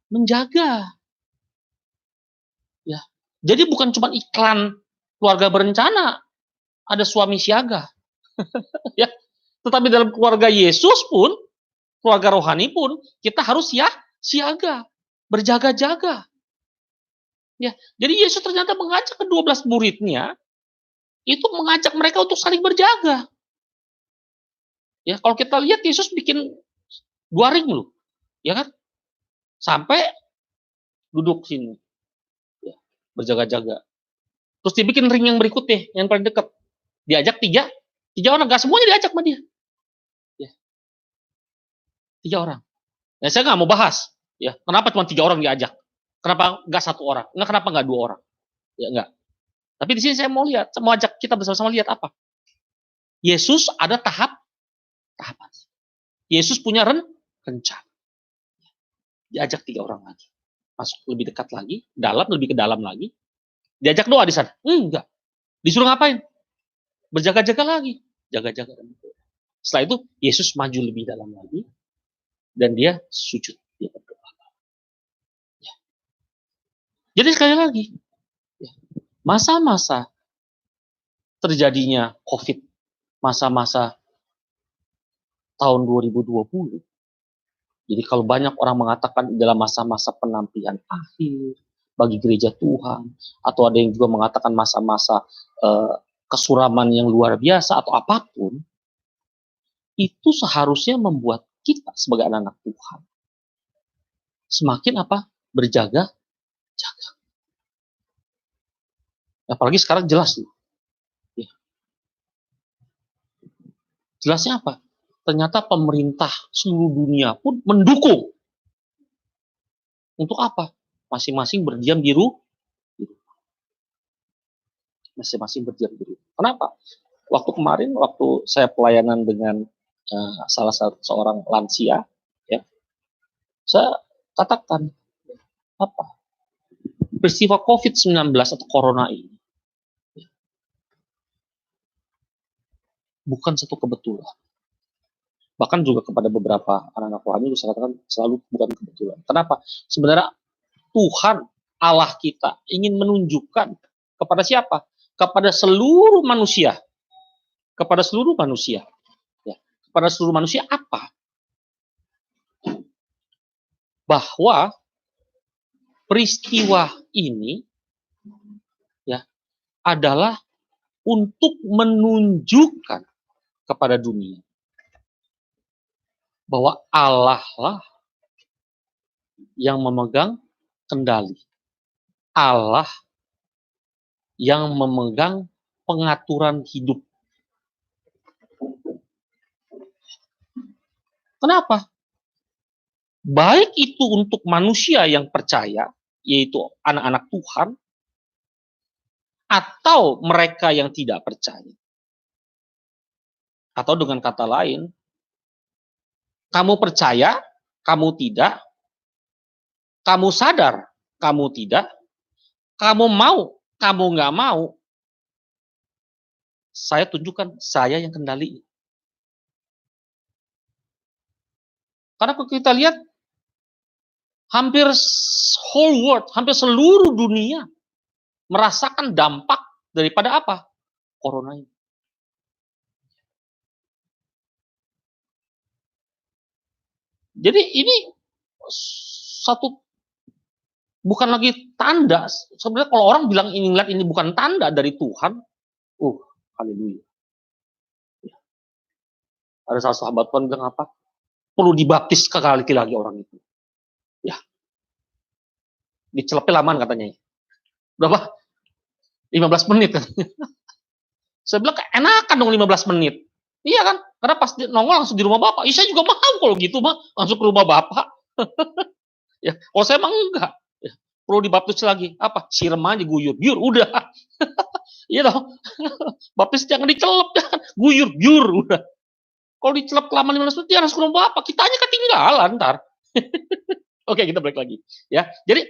S2: menjaga. Ya. Jadi bukan cuma iklan keluarga berencana, ada suami siaga. Ya. Tetapi dalam keluarga Yesus pun, keluarga rohani pun, kita harus siaga, berjaga-jaga. Ya. Jadi Yesus ternyata mengajak ke-12 muridnya, itu mengajak mereka untuk saling berjaga. Ya, kalau kita lihat Yesus bikin 2 ring loh, ya kan? Sampai duduk sini, ya, berjaga-jaga. Terus dibikin ring yang berikutnya, yang paling dekat. Diajak tiga orang, gak semuanya diajak sama dia. Ya, 3 orang. Nah, saya nggak mau bahas, ya, kenapa cuma 3 orang diajak? Kenapa nggak 1 orang? Kenapa nggak 2 orang? Ya nggak. Tapi di sini saya mau lihat, saya mau ajak kita bersama-sama lihat apa? Yesus ada tahapan. Yesus punya rencana. Diajak 3 orang lagi. Masuk lebih dekat lagi, lebih ke dalam lagi. Diajak doa di sana. Enggak. Disuruh ngapain? Berjaga-jaga lagi. Jaga-jaga. Setelah itu, Yesus maju lebih dalam lagi. Dan dia sujud. Dia berdoa. Ya. Jadi sekali lagi, masa-masa terjadinya COVID, masa-masa tahun 2020, jadi kalau banyak orang mengatakan dalam masa-masa penampilan akhir bagi gereja Tuhan, atau ada yang juga mengatakan masa-masa kesuraman yang luar biasa atau apapun, itu seharusnya membuat kita sebagai anak-anak Tuhan semakin apa? Berjaga-jaga. Apalagi sekarang jelas nih. Ya. Jelasnya apa? Ternyata pemerintah seluruh dunia pun mendukung. Untuk apa? Masing-masing berdiam di rumah. Masing-masing berdiam di rumah. Kenapa? Waktu kemarin, waktu saya pelayanan dengan salah satu seorang lansia, ya, saya katakan apa? Peristiwa COVID-19 atau corona ini bukan satu kebetulan. Bahkan juga kepada beberapa anak-anak rohani saya katakan selalu bukan kebetulan. Kenapa? Sebenarnya Tuhan Allah kita ingin menunjukkan kepada siapa? Kepada seluruh manusia. Kepada seluruh manusia. Ya. Kepada seluruh manusia apa? Bahwa peristiwa ini ya adalah untuk menunjukkan kepada dunia bahwa Allah lah yang memegang kendali. Allah yang memegang pengaturan hidup. Kenapa? Baik itu untuk manusia yang percaya, yaitu anak-anak Tuhan, atau mereka yang tidak percaya. Atau dengan kata lain, kamu percaya, kamu tidak, kamu sadar, kamu tidak, kamu mau, kamu nggak mau, saya tunjukkan saya yang kendali. Karena kalau kita lihat, hampir whole world, hampir seluruh dunia merasakan dampak daripada apa? Corona ini. Jadi ini satu bukan lagi tanda. Sebenarnya kalau orang bilang ini bukan tanda dari Tuhan, haleluya. Ada salah sahabat Tuhan bilang apa? Perlu dibaptis sekali lagi orang itu. Ya. Dicelepin lamaan katanya. Berapa? 15 menit kan. Saya bilang enakan dong 15 menit. Iya kan? Karena pas nongol langsung di rumah bapak. Iya, saya juga mau kalau gitu mah langsung ke rumah bapak. Ya, kalau saya emang enggak. Ya, perlu dibaptis lagi. Apa? Siram aja guyur. Biur udah. Iya dong. Baptis jangan dicelep, jangan guyur, biur udah. Kalau dicelep lama 15 menit ya langsung ke rumah bapak. Kitanya ketinggalan ntar. Oke, kita balik lagi. Ya, jadi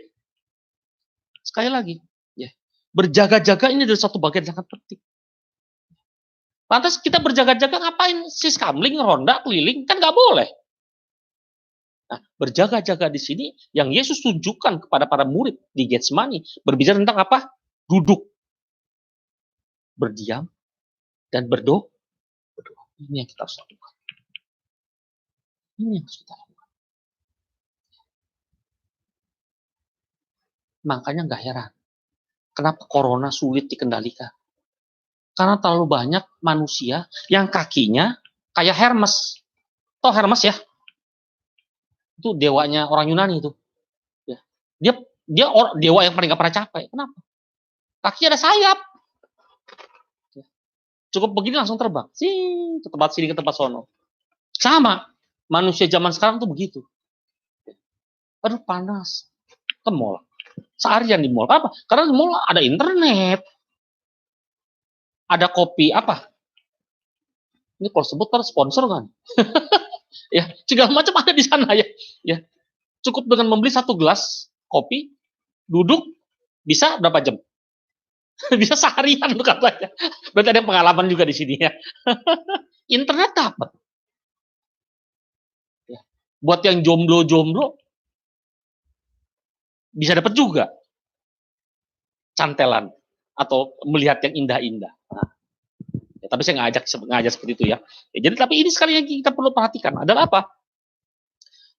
S2: sekali lagi, ya, berjaga-jaga ini adalah satu bagian sangat penting. Lantas kita berjaga-jaga ngapain? Siskamling, ronda, keliling, kan nggak boleh. Nah, berjaga-jaga di sini yang Yesus tunjukkan kepada para murid di Getsemani berbicara tentang apa? Duduk, berdiam, dan berdoa. Ini yang kita harus lakukan. Ini yang harus kita lakukan. Makanya nggak heran. Kenapa corona sulit dikendalikan? Karena terlalu banyak manusia yang kakinya kayak Hermes. Tahu Hermes ya? Itu dewanya orang Yunani itu. Ya. Dia dewa yang paling gak pernah capek. Kenapa? Kakinya ada sayap. Cukup begini langsung terbang. Ke tempat sini, ke tempat sono. Sama. Manusia zaman sekarang tuh begitu. Aduh panas. Ke mall. Seharian di mall. Apa? Karena di mall ada internet. Ada kopi apa? Ini kalau sebut kan sponsor kan? Ya, segala macam ada di sana ya. Ya. Cukup dengan membeli 1 gelas kopi, duduk, bisa berapa jam? Bisa seharian tuh katanya. Berarti ada pengalaman juga di sini ya. Internet dapat. Ya. Buat yang jomblo-jomblo, bisa dapat juga. Cantelan. Atau melihat yang indah-indah. Nah, ya, tapi saya ngajak seperti itu ya. Jadi tapi ini sekali yang kita perlu perhatikan adalah apa?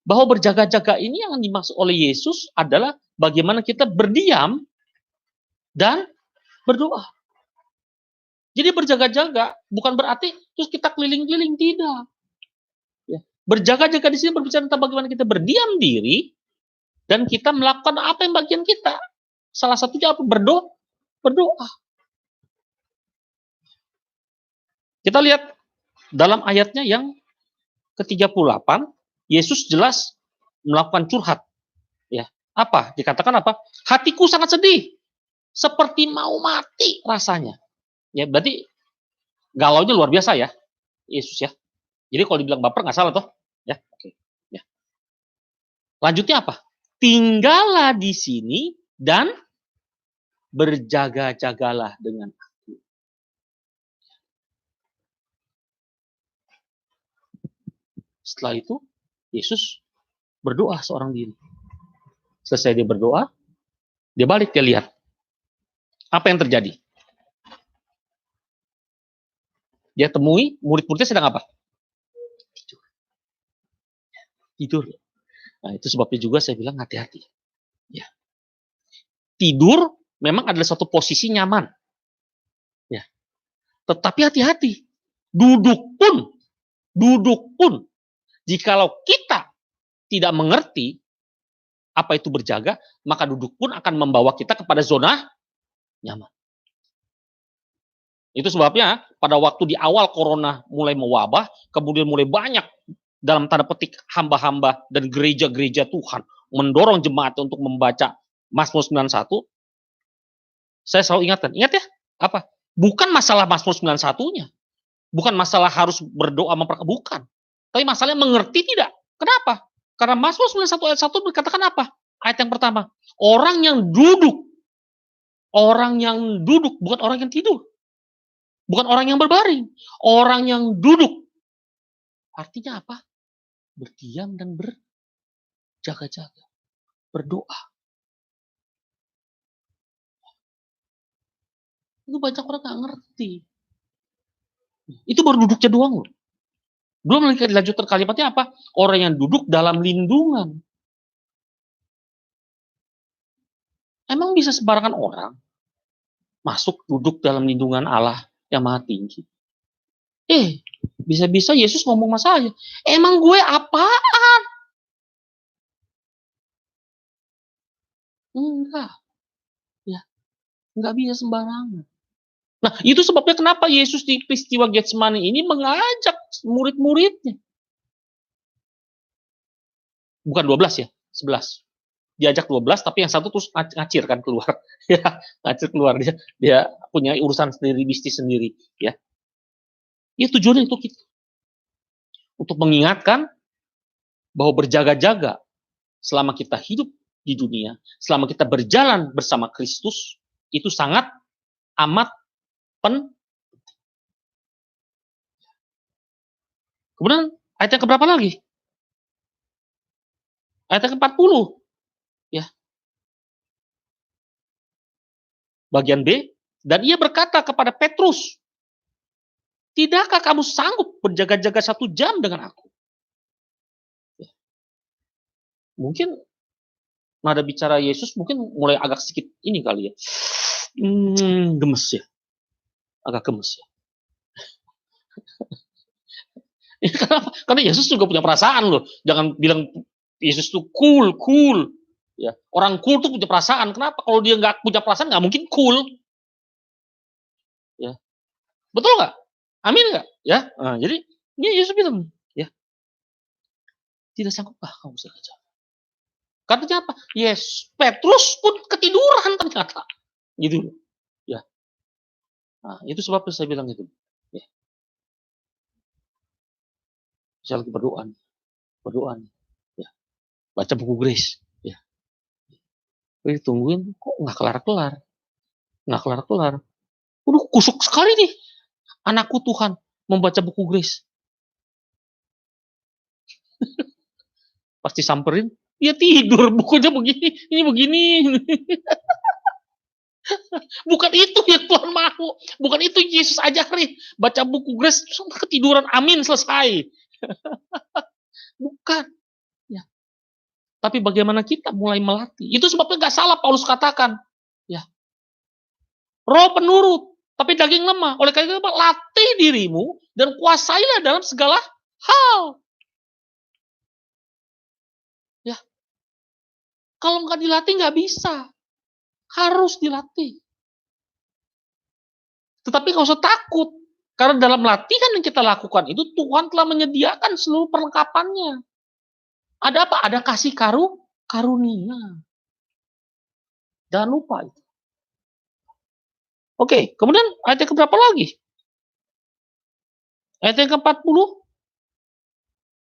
S2: Bahwa berjaga-jaga ini yang dimaksud oleh Yesus adalah bagaimana kita berdiam dan berdoa. Jadi berjaga-jaga bukan berarti terus kita keliling-keliling, tidak. Ya. Berjaga-jaga di sini berbicara tentang bagaimana kita berdiam diri dan kita melakukan apa yang bagian kita. Salah satunya apa? Berdoa. Kita lihat dalam ayatnya yang ke-38, Yesus jelas melakukan curhat. Ya. Apa? Dikatakan apa? Hatiku sangat sedih. Seperti mau mati rasanya. Ya, berarti galaunya luar biasa ya. Yesus ya. Jadi kalau dibilang baper nggak salah toh. Ya, oke. Ya. Lanjutnya apa? Tinggallah di sini dan berjaga-jagalah dengan aku. Setelah itu, Yesus berdoa seorang diri. Selesai dia berdoa, dia balik, dia lihat. Apa yang terjadi? Dia temui murid-muridnya sedang apa? Tidur. Nah, itu sebabnya juga saya bilang hati-hati. Ya. Tidur memang adalah suatu posisi nyaman. Ya. Tetapi hati-hati. Duduk pun, jikalau kita tidak mengerti apa itu berjaga, maka duduk pun akan membawa kita kepada zona nyaman. Itu sebabnya pada waktu di awal corona mulai mewabah, kemudian mulai banyak dalam tanda petik hamba-hamba dan gereja-gereja Tuhan mendorong jemaat untuk membaca Mazmur 91, saya selalu ingatkan, ingat ya, apa? Bukan masalah Mazmur 91-nya. Bukan masalah harus berdoa bukan. Tapi masalahnya mengerti tidak. Kenapa? Karena Mazmur 91 ayat 1 berkatakan apa? Ayat yang pertama, orang yang duduk, bukan orang yang tidur. Bukan orang yang berbaring, orang yang duduk. Artinya apa? Berdiam dan berjaga-jaga, berdoa. Itu banyak orang nggak ngerti. Itu baru duduknya doang loh. Belum lagi dilanjutkan kalimatnya apa? Orang yang duduk dalam lindungan. Emang bisa sembarangan orang masuk duduk dalam lindungan Allah yang maha tinggi? Bisa-bisa Yesus ngomong sama saya, emang gue apaan? Enggak, ya, enggak bisa sembarangan. Nah, itu sebabnya kenapa Yesus di peristiwa Getsemani ini mengajak murid-muridnya. Bukan 12 ya, 11. Diajak 12, tapi yang satu terus ngacir kan keluar. Ya, ngacir keluar. Dia punya urusan sendiri, bisnis sendiri. Ya, tujuannya itu untuk mengingatkan bahwa berjaga-jaga selama kita hidup di dunia, selama kita berjalan bersama Kristus, itu sangat amat penting. Kemudian ayat yang keberapa lagi? Ayat yang ke-40. Ya. Bagian B, dan ia berkata kepada Petrus, "Tidakkah kamu sanggup berjaga-jaga 1 jam dengan aku?" Ya. Mungkin nada bicara Yesus mungkin mulai agak sedikit ini kali ya. Gemes ya. Agak gemes ya. Kenapa? Karena Yesus juga punya perasaan loh. Jangan bilang Yesus tuh cool. Ya, orang cool tuh punya perasaan. Kenapa? Kalau dia nggak punya perasaan nggak mungkin cool. Ya, betul nggak? Amin nggak? Ya, nah, jadi ini Yesus bilang, ya, tidak sanggupkah kamu saja? Katanya apa? Yes, Petrus pun ketiduran ternyata. Gitu. Ya. Nah, itu sebabnya saya bilang itu. Ya. Saya lagi berdoa. Ya. Baca buku Grace. Ya. Tungguin kok nggak kelar-kelar. Udah kusuk sekali nih. Anakku Tuhan membaca buku Grace. Pasti samperin, dia tidur, bukunya begini, ini begini. Bukan itu yang Tuhan mau. Bukan itu Yesus ajarin. Baca buku Grace, ketiduran, amin, selesai. Bukan. Ya. Tapi bagaimana kita mulai melatih. Itu sebabnya gak salah Paulus katakan. Ya. Roh penurut, tapi daging lemah. Oleh karena itu, latih dirimu dan kuasailah dalam segala hal. Ya. Kalau nggak dilatih nggak bisa. Harus dilatih. Tetapi nggak usah takut. Karena dalam latihan yang kita lakukan itu Tuhan telah menyediakan seluruh perlengkapannya. Ada apa? Ada kasih karunia. Jangan lupa itu. Oke, kemudian ayat yang keberapa lagi? Ayat yang ke-40,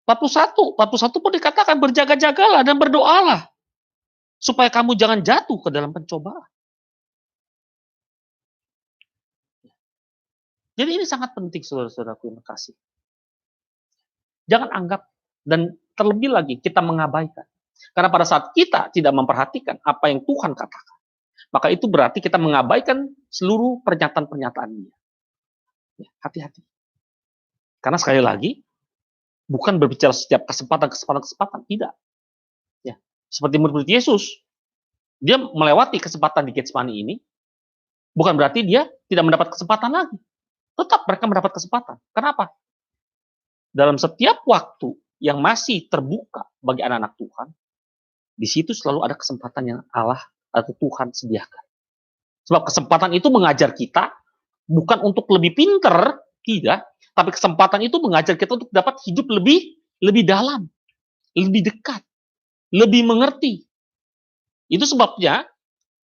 S2: 41 pun dikatakan berjaga-jagalah dan berdoalah supaya kamu jangan jatuh ke dalam pencobaan. Jadi ini sangat penting saudara-saudaraku yang kasih. Jangan anggap dan terlebih lagi kita mengabaikan. Karena pada saat kita tidak memperhatikan apa yang Tuhan katakan, maka itu berarti kita mengabaikan seluruh pernyataan-pernyataan Dia. Ya, hati-hati. Karena sekali lagi, bukan berbicara setiap kesempatan, tidak. Ya, seperti murid Yesus, dia melewati kesempatan di Getsemani ini, bukan berarti dia tidak mendapat kesempatan lagi. Tetap mereka mendapat kesempatan. Kenapa? Dalam setiap waktu yang masih terbuka bagi anak-anak Tuhan, di situ selalu ada kesempatan yang Allah atau Tuhan sediakan. Sebab kesempatan itu mengajar kita bukan untuk lebih pinter, tidak, tapi kesempatan itu mengajar kita untuk dapat hidup lebih dalam, lebih dekat, lebih mengerti. Itu sebabnya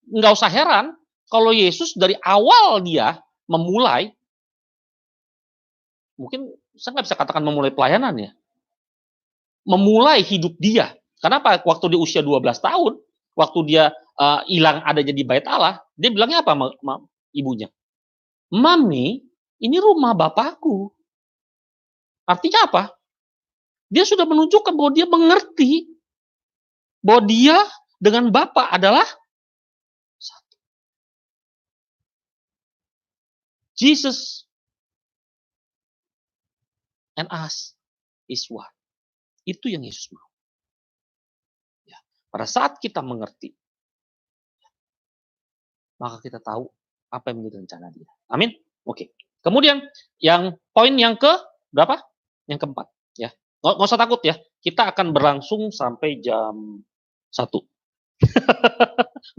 S2: nggak usah heran kalau Yesus dari awal dia memulai, mungkin saya nggak bisa katakan memulai pelayanan ya, memulai hidup dia. Kenapa? Waktu di usia 12 tahun, waktu dia hilang adanya di bait Allah, dia bilangnya apa sama ibunya? Mami, ini rumah bapakku. Artinya apa? Dia sudah menunjukkan bahwa dia mengerti bahwa dia dengan Bapa adalah satu. Jesus and us is one. Itu yang Yesus mau. Ya. Pada saat kita mengerti, maka kita tahu apa yang menjadi rencana Dia. Amin. Oke. Kemudian yang poin yang ke berapa? Yang keempat. Ya, nggak usah takut ya. Kita akan berlangsung sampai jam 1.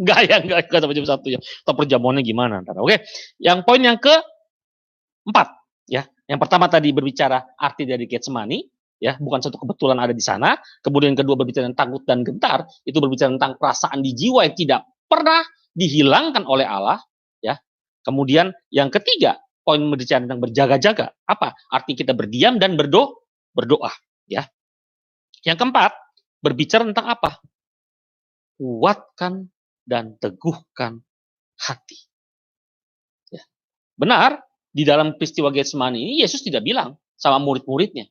S2: Enggak sampai jam 1 ya. Atau perjamuannya gimana ntar. Oke. Yang poin yang keempat ya. Yang pertama tadi berbicara arti dari Getsemani ya, bukan satu kebetulan ada di sana. Kemudian yang kedua berbicara tentang takut dan gentar, itu berbicara tentang perasaan di jiwa yang tidak pernah dihilangkan oleh Allah ya. Kemudian yang ketiga, poin berbicara tentang berjaga-jaga. Apa? Arti kita berdiam dan berdoa ya. Yang keempat, berbicara tentang apa? Kuatkan dan teguhkan hati. Ya. Benar, di dalam peristiwa Getsemani ini Yesus tidak bilang sama murid-muridnya,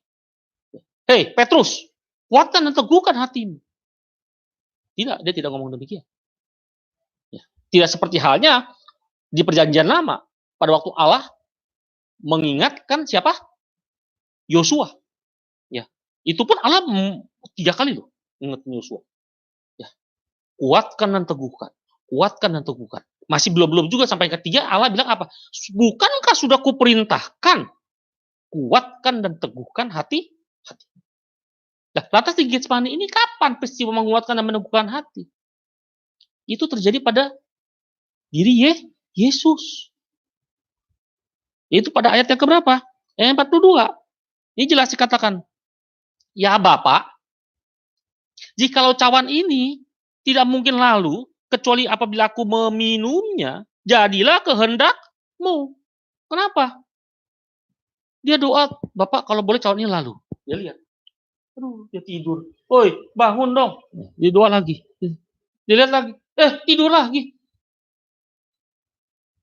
S2: "Hei Petrus, kuatkan dan teguhkan hatimu." Tidak, dia tidak ngomong demikian. Ya. Tidak seperti halnya di perjanjian lama, pada waktu Allah mengingatkan siapa? Yosua. Ya. Itu pun Allah 3 kali loh ingetin Yosua. Ya. Kuatkan dan teguhkan. Kuatkan dan teguhkan. Masih belum juga sampai yang ketiga Allah bilang apa? Bukankah sudah kuperintahkan kuatkan dan teguhkan hati? Nah, lantas di Getsemani ini kapan peristiwa menguatkan dan meneguhkan hati? Itu terjadi pada diri Yesus. Itu pada ayat yang keberapa? Ayat 42. Ini jelas dikatakan, "Ya Bapak, jikalau cawan ini tidak mungkin lalu, kecuali apabila aku meminumnya, jadilah kehendak-Mu." Kenapa? Dia doa, "Bapak kalau boleh cawan ini lalu." Dia lihat. Aduh, dia tidur. "Woi, bangun dong." Dia doa lagi. Dia lihat lagi. Tidur lagi.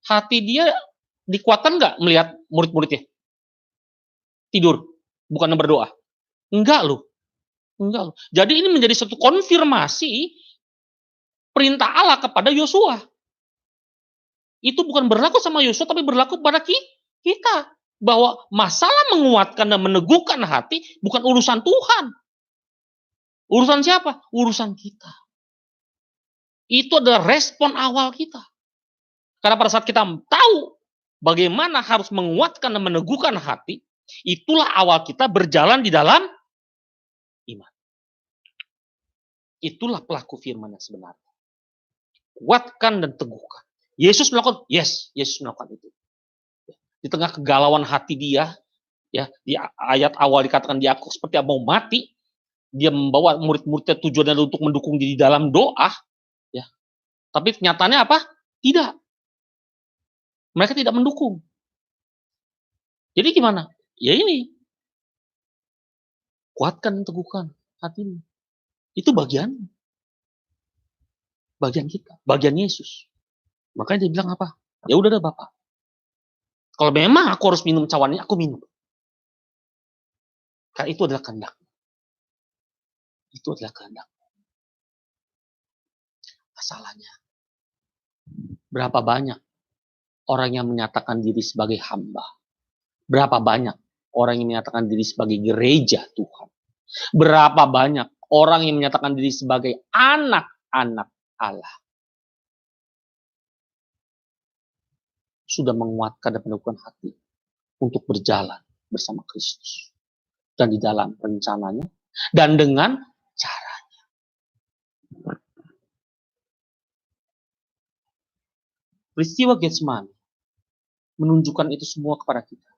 S2: Hati dia dikuatkan nggak melihat murid-muridnya? Tidur. Bukan berdoa. Enggak loh. Jadi ini menjadi satu konfirmasi perintah Allah kepada Yosua. Itu bukan berlaku sama Yosua, tapi berlaku pada kita. Bahwa masalah menguatkan dan meneguhkan hati bukan urusan Tuhan. Urusan siapa? Urusan kita. Itu adalah respon awal kita. Karena pada saat kita tahu bagaimana harus menguatkan dan meneguhkan hati, itulah awal kita berjalan di dalam iman. Itulah pelaku firman yang sebenarnya. Kuatkan dan teguhkan. Yesus melakukan, Yesus melakukan itu. Di tengah kegalauan hati dia, ya, di ayat awal dikatakan dia seperti mau mati, dia membawa murid-muridnya tujuannya untuk mendukung dia di dalam doa, ya. Tapi kenyataannya apa? Tidak. Mereka tidak mendukung. Jadi gimana? Ya ini. Kuatkan dan teguhkan hatimu. Itu bagian kita, bagian Yesus. Makanya dia bilang apa? Ya udah deh Bapak. Kalau memang aku harus minum cawan ini, aku minum. Karena itu adalah kehendak. Itu adalah kehendak. Masalahnya, berapa banyak orang yang menyatakan diri sebagai hamba? Berapa banyak orang yang menyatakan diri sebagai gereja Tuhan? Berapa banyak orang yang menyatakan diri sebagai anak-anak Allah? Sudah menguatkan dan meneguhkan hati untuk berjalan bersama Kristus. Dan di dalam rencananya, dan dengan caranya. Peristiwa Getsemani menunjukkan itu semua kepada kita.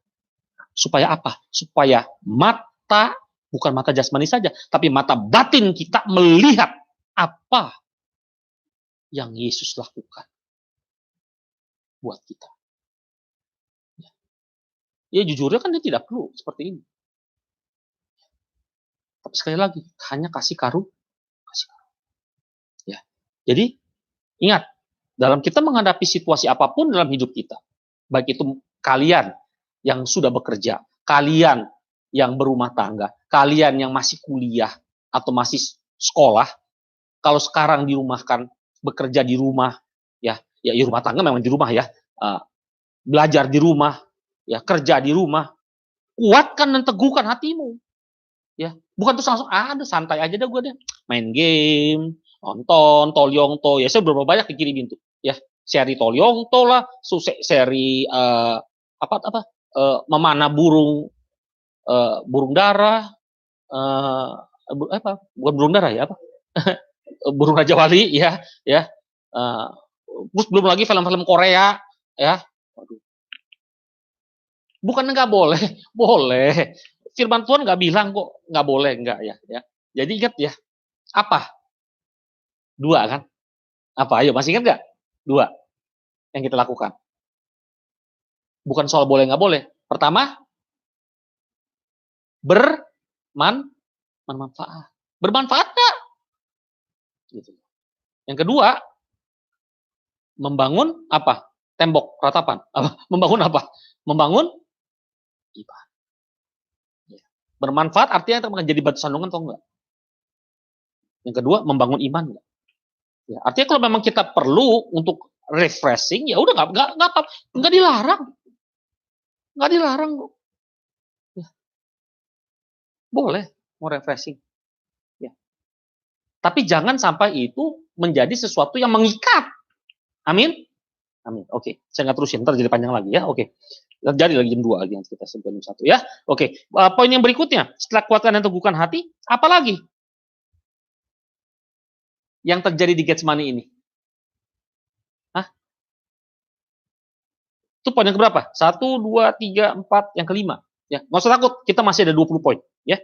S2: Supaya apa? Supaya mata, bukan mata jasmani saja, tapi mata batin kita melihat apa yang Yesus lakukan buat kita. Ya jujurnya kan dia tidak perlu seperti ini. Tapi sekali lagi, hanya kasih karunia. Ya. Jadi, ingat, dalam kita menghadapi situasi apapun dalam hidup kita, baik itu kalian yang sudah bekerja, kalian yang berumah tangga, kalian yang masih kuliah atau masih sekolah, kalau sekarang dirumahkan, bekerja di rumah, ya rumah tangga memang di rumah ya, belajar di rumah, ya kerja di rumah, kuatkan dan teguhkan hatimu, ya bukan terus langsung santai aja dah gue deh, main game, nonton Tolyongto, ya saya berapa banyak dikirimin tuh, ya seri Tolyongto lah, seri memanah burung dara, bukan burung dara ya apa Burung Raja Wali, ya, ya. Terus belum lagi film-film Korea, ya. Bukan nggak boleh, boleh. Firman Tuhan nggak bilang kok nggak boleh, nggak ya, ya. Jadi ingat ya, apa? Dua kan? Apa? Ayo, masih ingat nggak? Dua yang kita lakukan. Bukan soal boleh nggak boleh. Pertama, bermanfaat. Bermanfaat nggak? Gitu. Yang kedua, membangun apa? Tembok ratapan. Apa? Membangun apa? Membangun ibadah. Bermanfaat artinya akan jadi batu sandungan atau enggak? Yang kedua, membangun iman enggak? Ya, artinya kalau memang kita perlu untuk refreshing, ya udah nggak dilarang, nggak dilarang kok. Ya, boleh mau refreshing. Ya. Tapi jangan sampai itu menjadi sesuatu yang mengikat. Amin. Amin. Oke, saya nggak terusin, ntar jadi panjang lagi ya. Oke, jadi lagi jam 2 lagi yang kita sebelum 1 ya. Oke, poin yang berikutnya, setelah kuatkan dan teguhkan hati, apa lagi yang terjadi di Getsemani ini? Hah? Itu poin yang keberapa? 1, 2, 3, 4, yang kelima. Ya, nggak usah takut, kita masih ada 20 poin. Ya,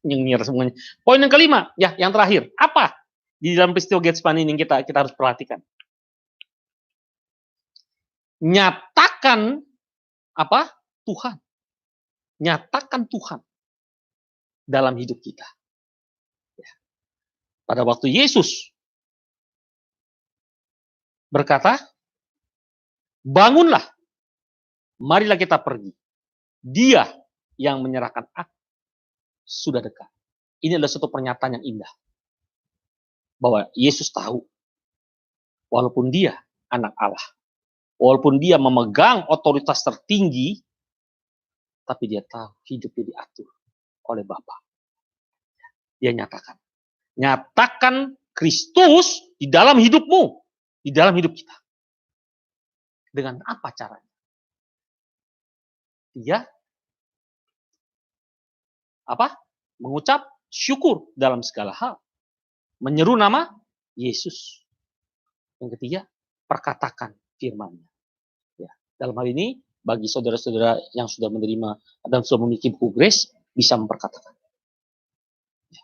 S2: nyengir semuanya. Poin yang kelima, ya, yang terakhir. Apa di dalam peristiwa Getsemani ini kita harus perhatikan? Nyatakan apa? Tuhan. Nyatakan Tuhan dalam hidup kita. Ya. Pada waktu Yesus berkata, bangunlah, marilah kita pergi. Dia yang menyerahkan aku sudah dekat. Ini adalah satu pernyataan yang indah. Bahwa Yesus tahu, walaupun dia anak Allah, walaupun dia memegang otoritas tertinggi, tapi dia tahu hidupnya diatur oleh Bapa. Dia nyatakan Kristus di dalam hidupmu, di dalam hidup kita. Dengan apa caranya? Dia mengucap syukur dalam segala hal, menyeru nama Yesus. Yang ketiga, perkatakan firman-Nya. Ya, dalam hal ini bagi saudara-saudara yang sudah menerima dan sudah memiliki buku Grace bisa memperkatakan. Ya.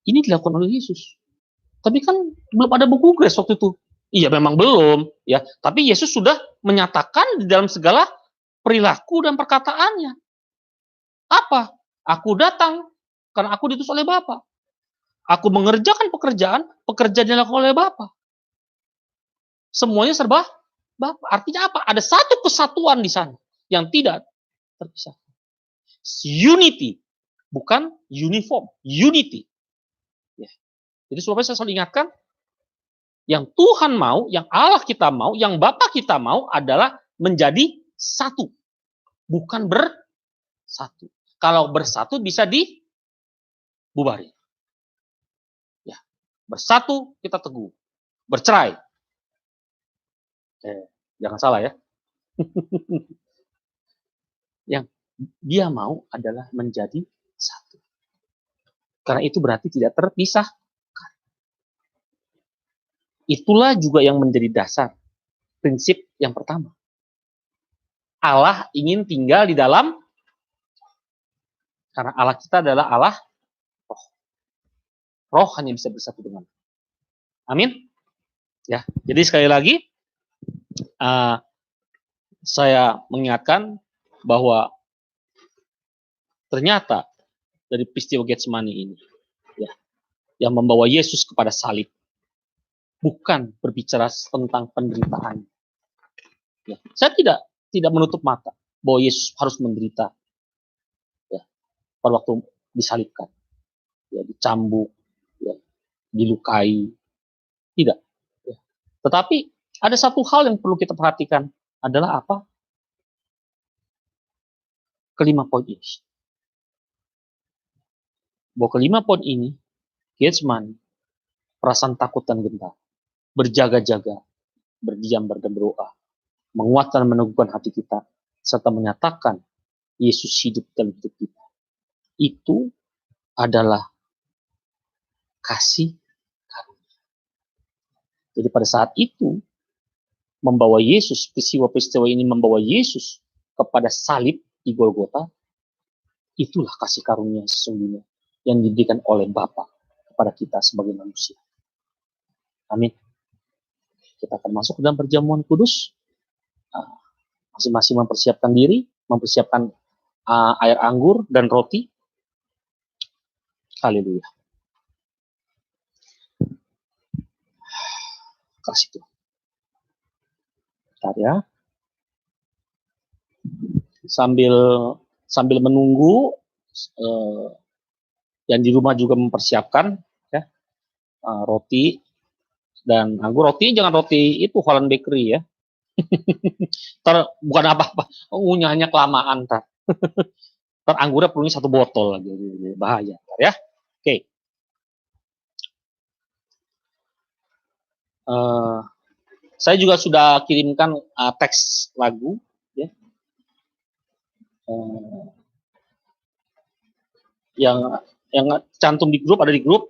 S2: Ini dilakukan oleh Yesus. Tapi kan belum ada buku Grace waktu itu. Iya, memang belum, ya. Tapi Yesus sudah menyatakan di dalam segala perilaku dan perkataannya. Apa? Aku datang karena aku diutus oleh Bapa. Aku mengerjakan pekerjaan yang dilakukan oleh Bapa. Semuanya serba Bapa. Artinya apa? Ada satu kesatuan di sana yang tidak terpisah. Unity, bukan uniform. Unity. Ya. Jadi sebabnya saya selalu ingatkan, yang Tuhan mau, yang Allah kita mau, yang Bapa kita mau adalah menjadi satu. Bukan bersatu. Kalau bersatu bisa dibubarin. Ya. Bersatu kita teguh. Bercerai. Jangan salah ya. Yang dia mau adalah menjadi satu. Karena itu berarti tidak terpisah. Itulah juga yang menjadi dasar prinsip yang pertama. Allah ingin tinggal di dalam, karena Allah kita adalah Allah roh. Roh hanya bisa bersatu dengan. Amin. Ya, jadi sekali lagi saya mengingatkan bahwa ternyata dari peristiwa Getsemani ini, ya, yang membawa Yesus kepada salib, bukan berbicara tentang penderitaan. Ya, saya tidak menutup mata bahwa Yesus harus menderita, ya, pada waktu disalibkan, ya, dicambuk, ya, dilukai, tidak. Ya. Tetapi ada satu hal yang perlu kita perhatikan adalah apa? Kelima poin ini. Bahwa kelima poin ini, Getsemani, perasaan takut dan gentar, berjaga-jaga, berdiam dan berdoa, menguatkan dan meneguhkan hati kita, serta menyatakan Yesus hidup dalam hidup kita. Itu adalah kasih karunia. Jadi pada saat itu, membawa Yesus, peristiwa-peristiwa ini membawa Yesus kepada salib di Golgota, itulah kasih karunia sesungguhnya yang diberikan oleh Bapa kepada kita sebagai manusia. Amin. Kita akan masuk ke dalam perjamuan kudus. Masing-masing mempersiapkan diri, mempersiapkan air anggur dan roti. Haleluya. Kasih Tuhan. Bentar ya. Sambil menunggu, yang di rumah juga mempersiapkan ya, roti dan anggur. Roti jangan roti itu Holland Bakery ya. Bukan apa-apa, ngunyahnya kelamaan ntar. Ntar anggurnya perlunya 1 botol lagi, bahaya ya. Oke. Saya juga sudah kirimkan teks lagu ya. Yang cantum di grup, ada di grup.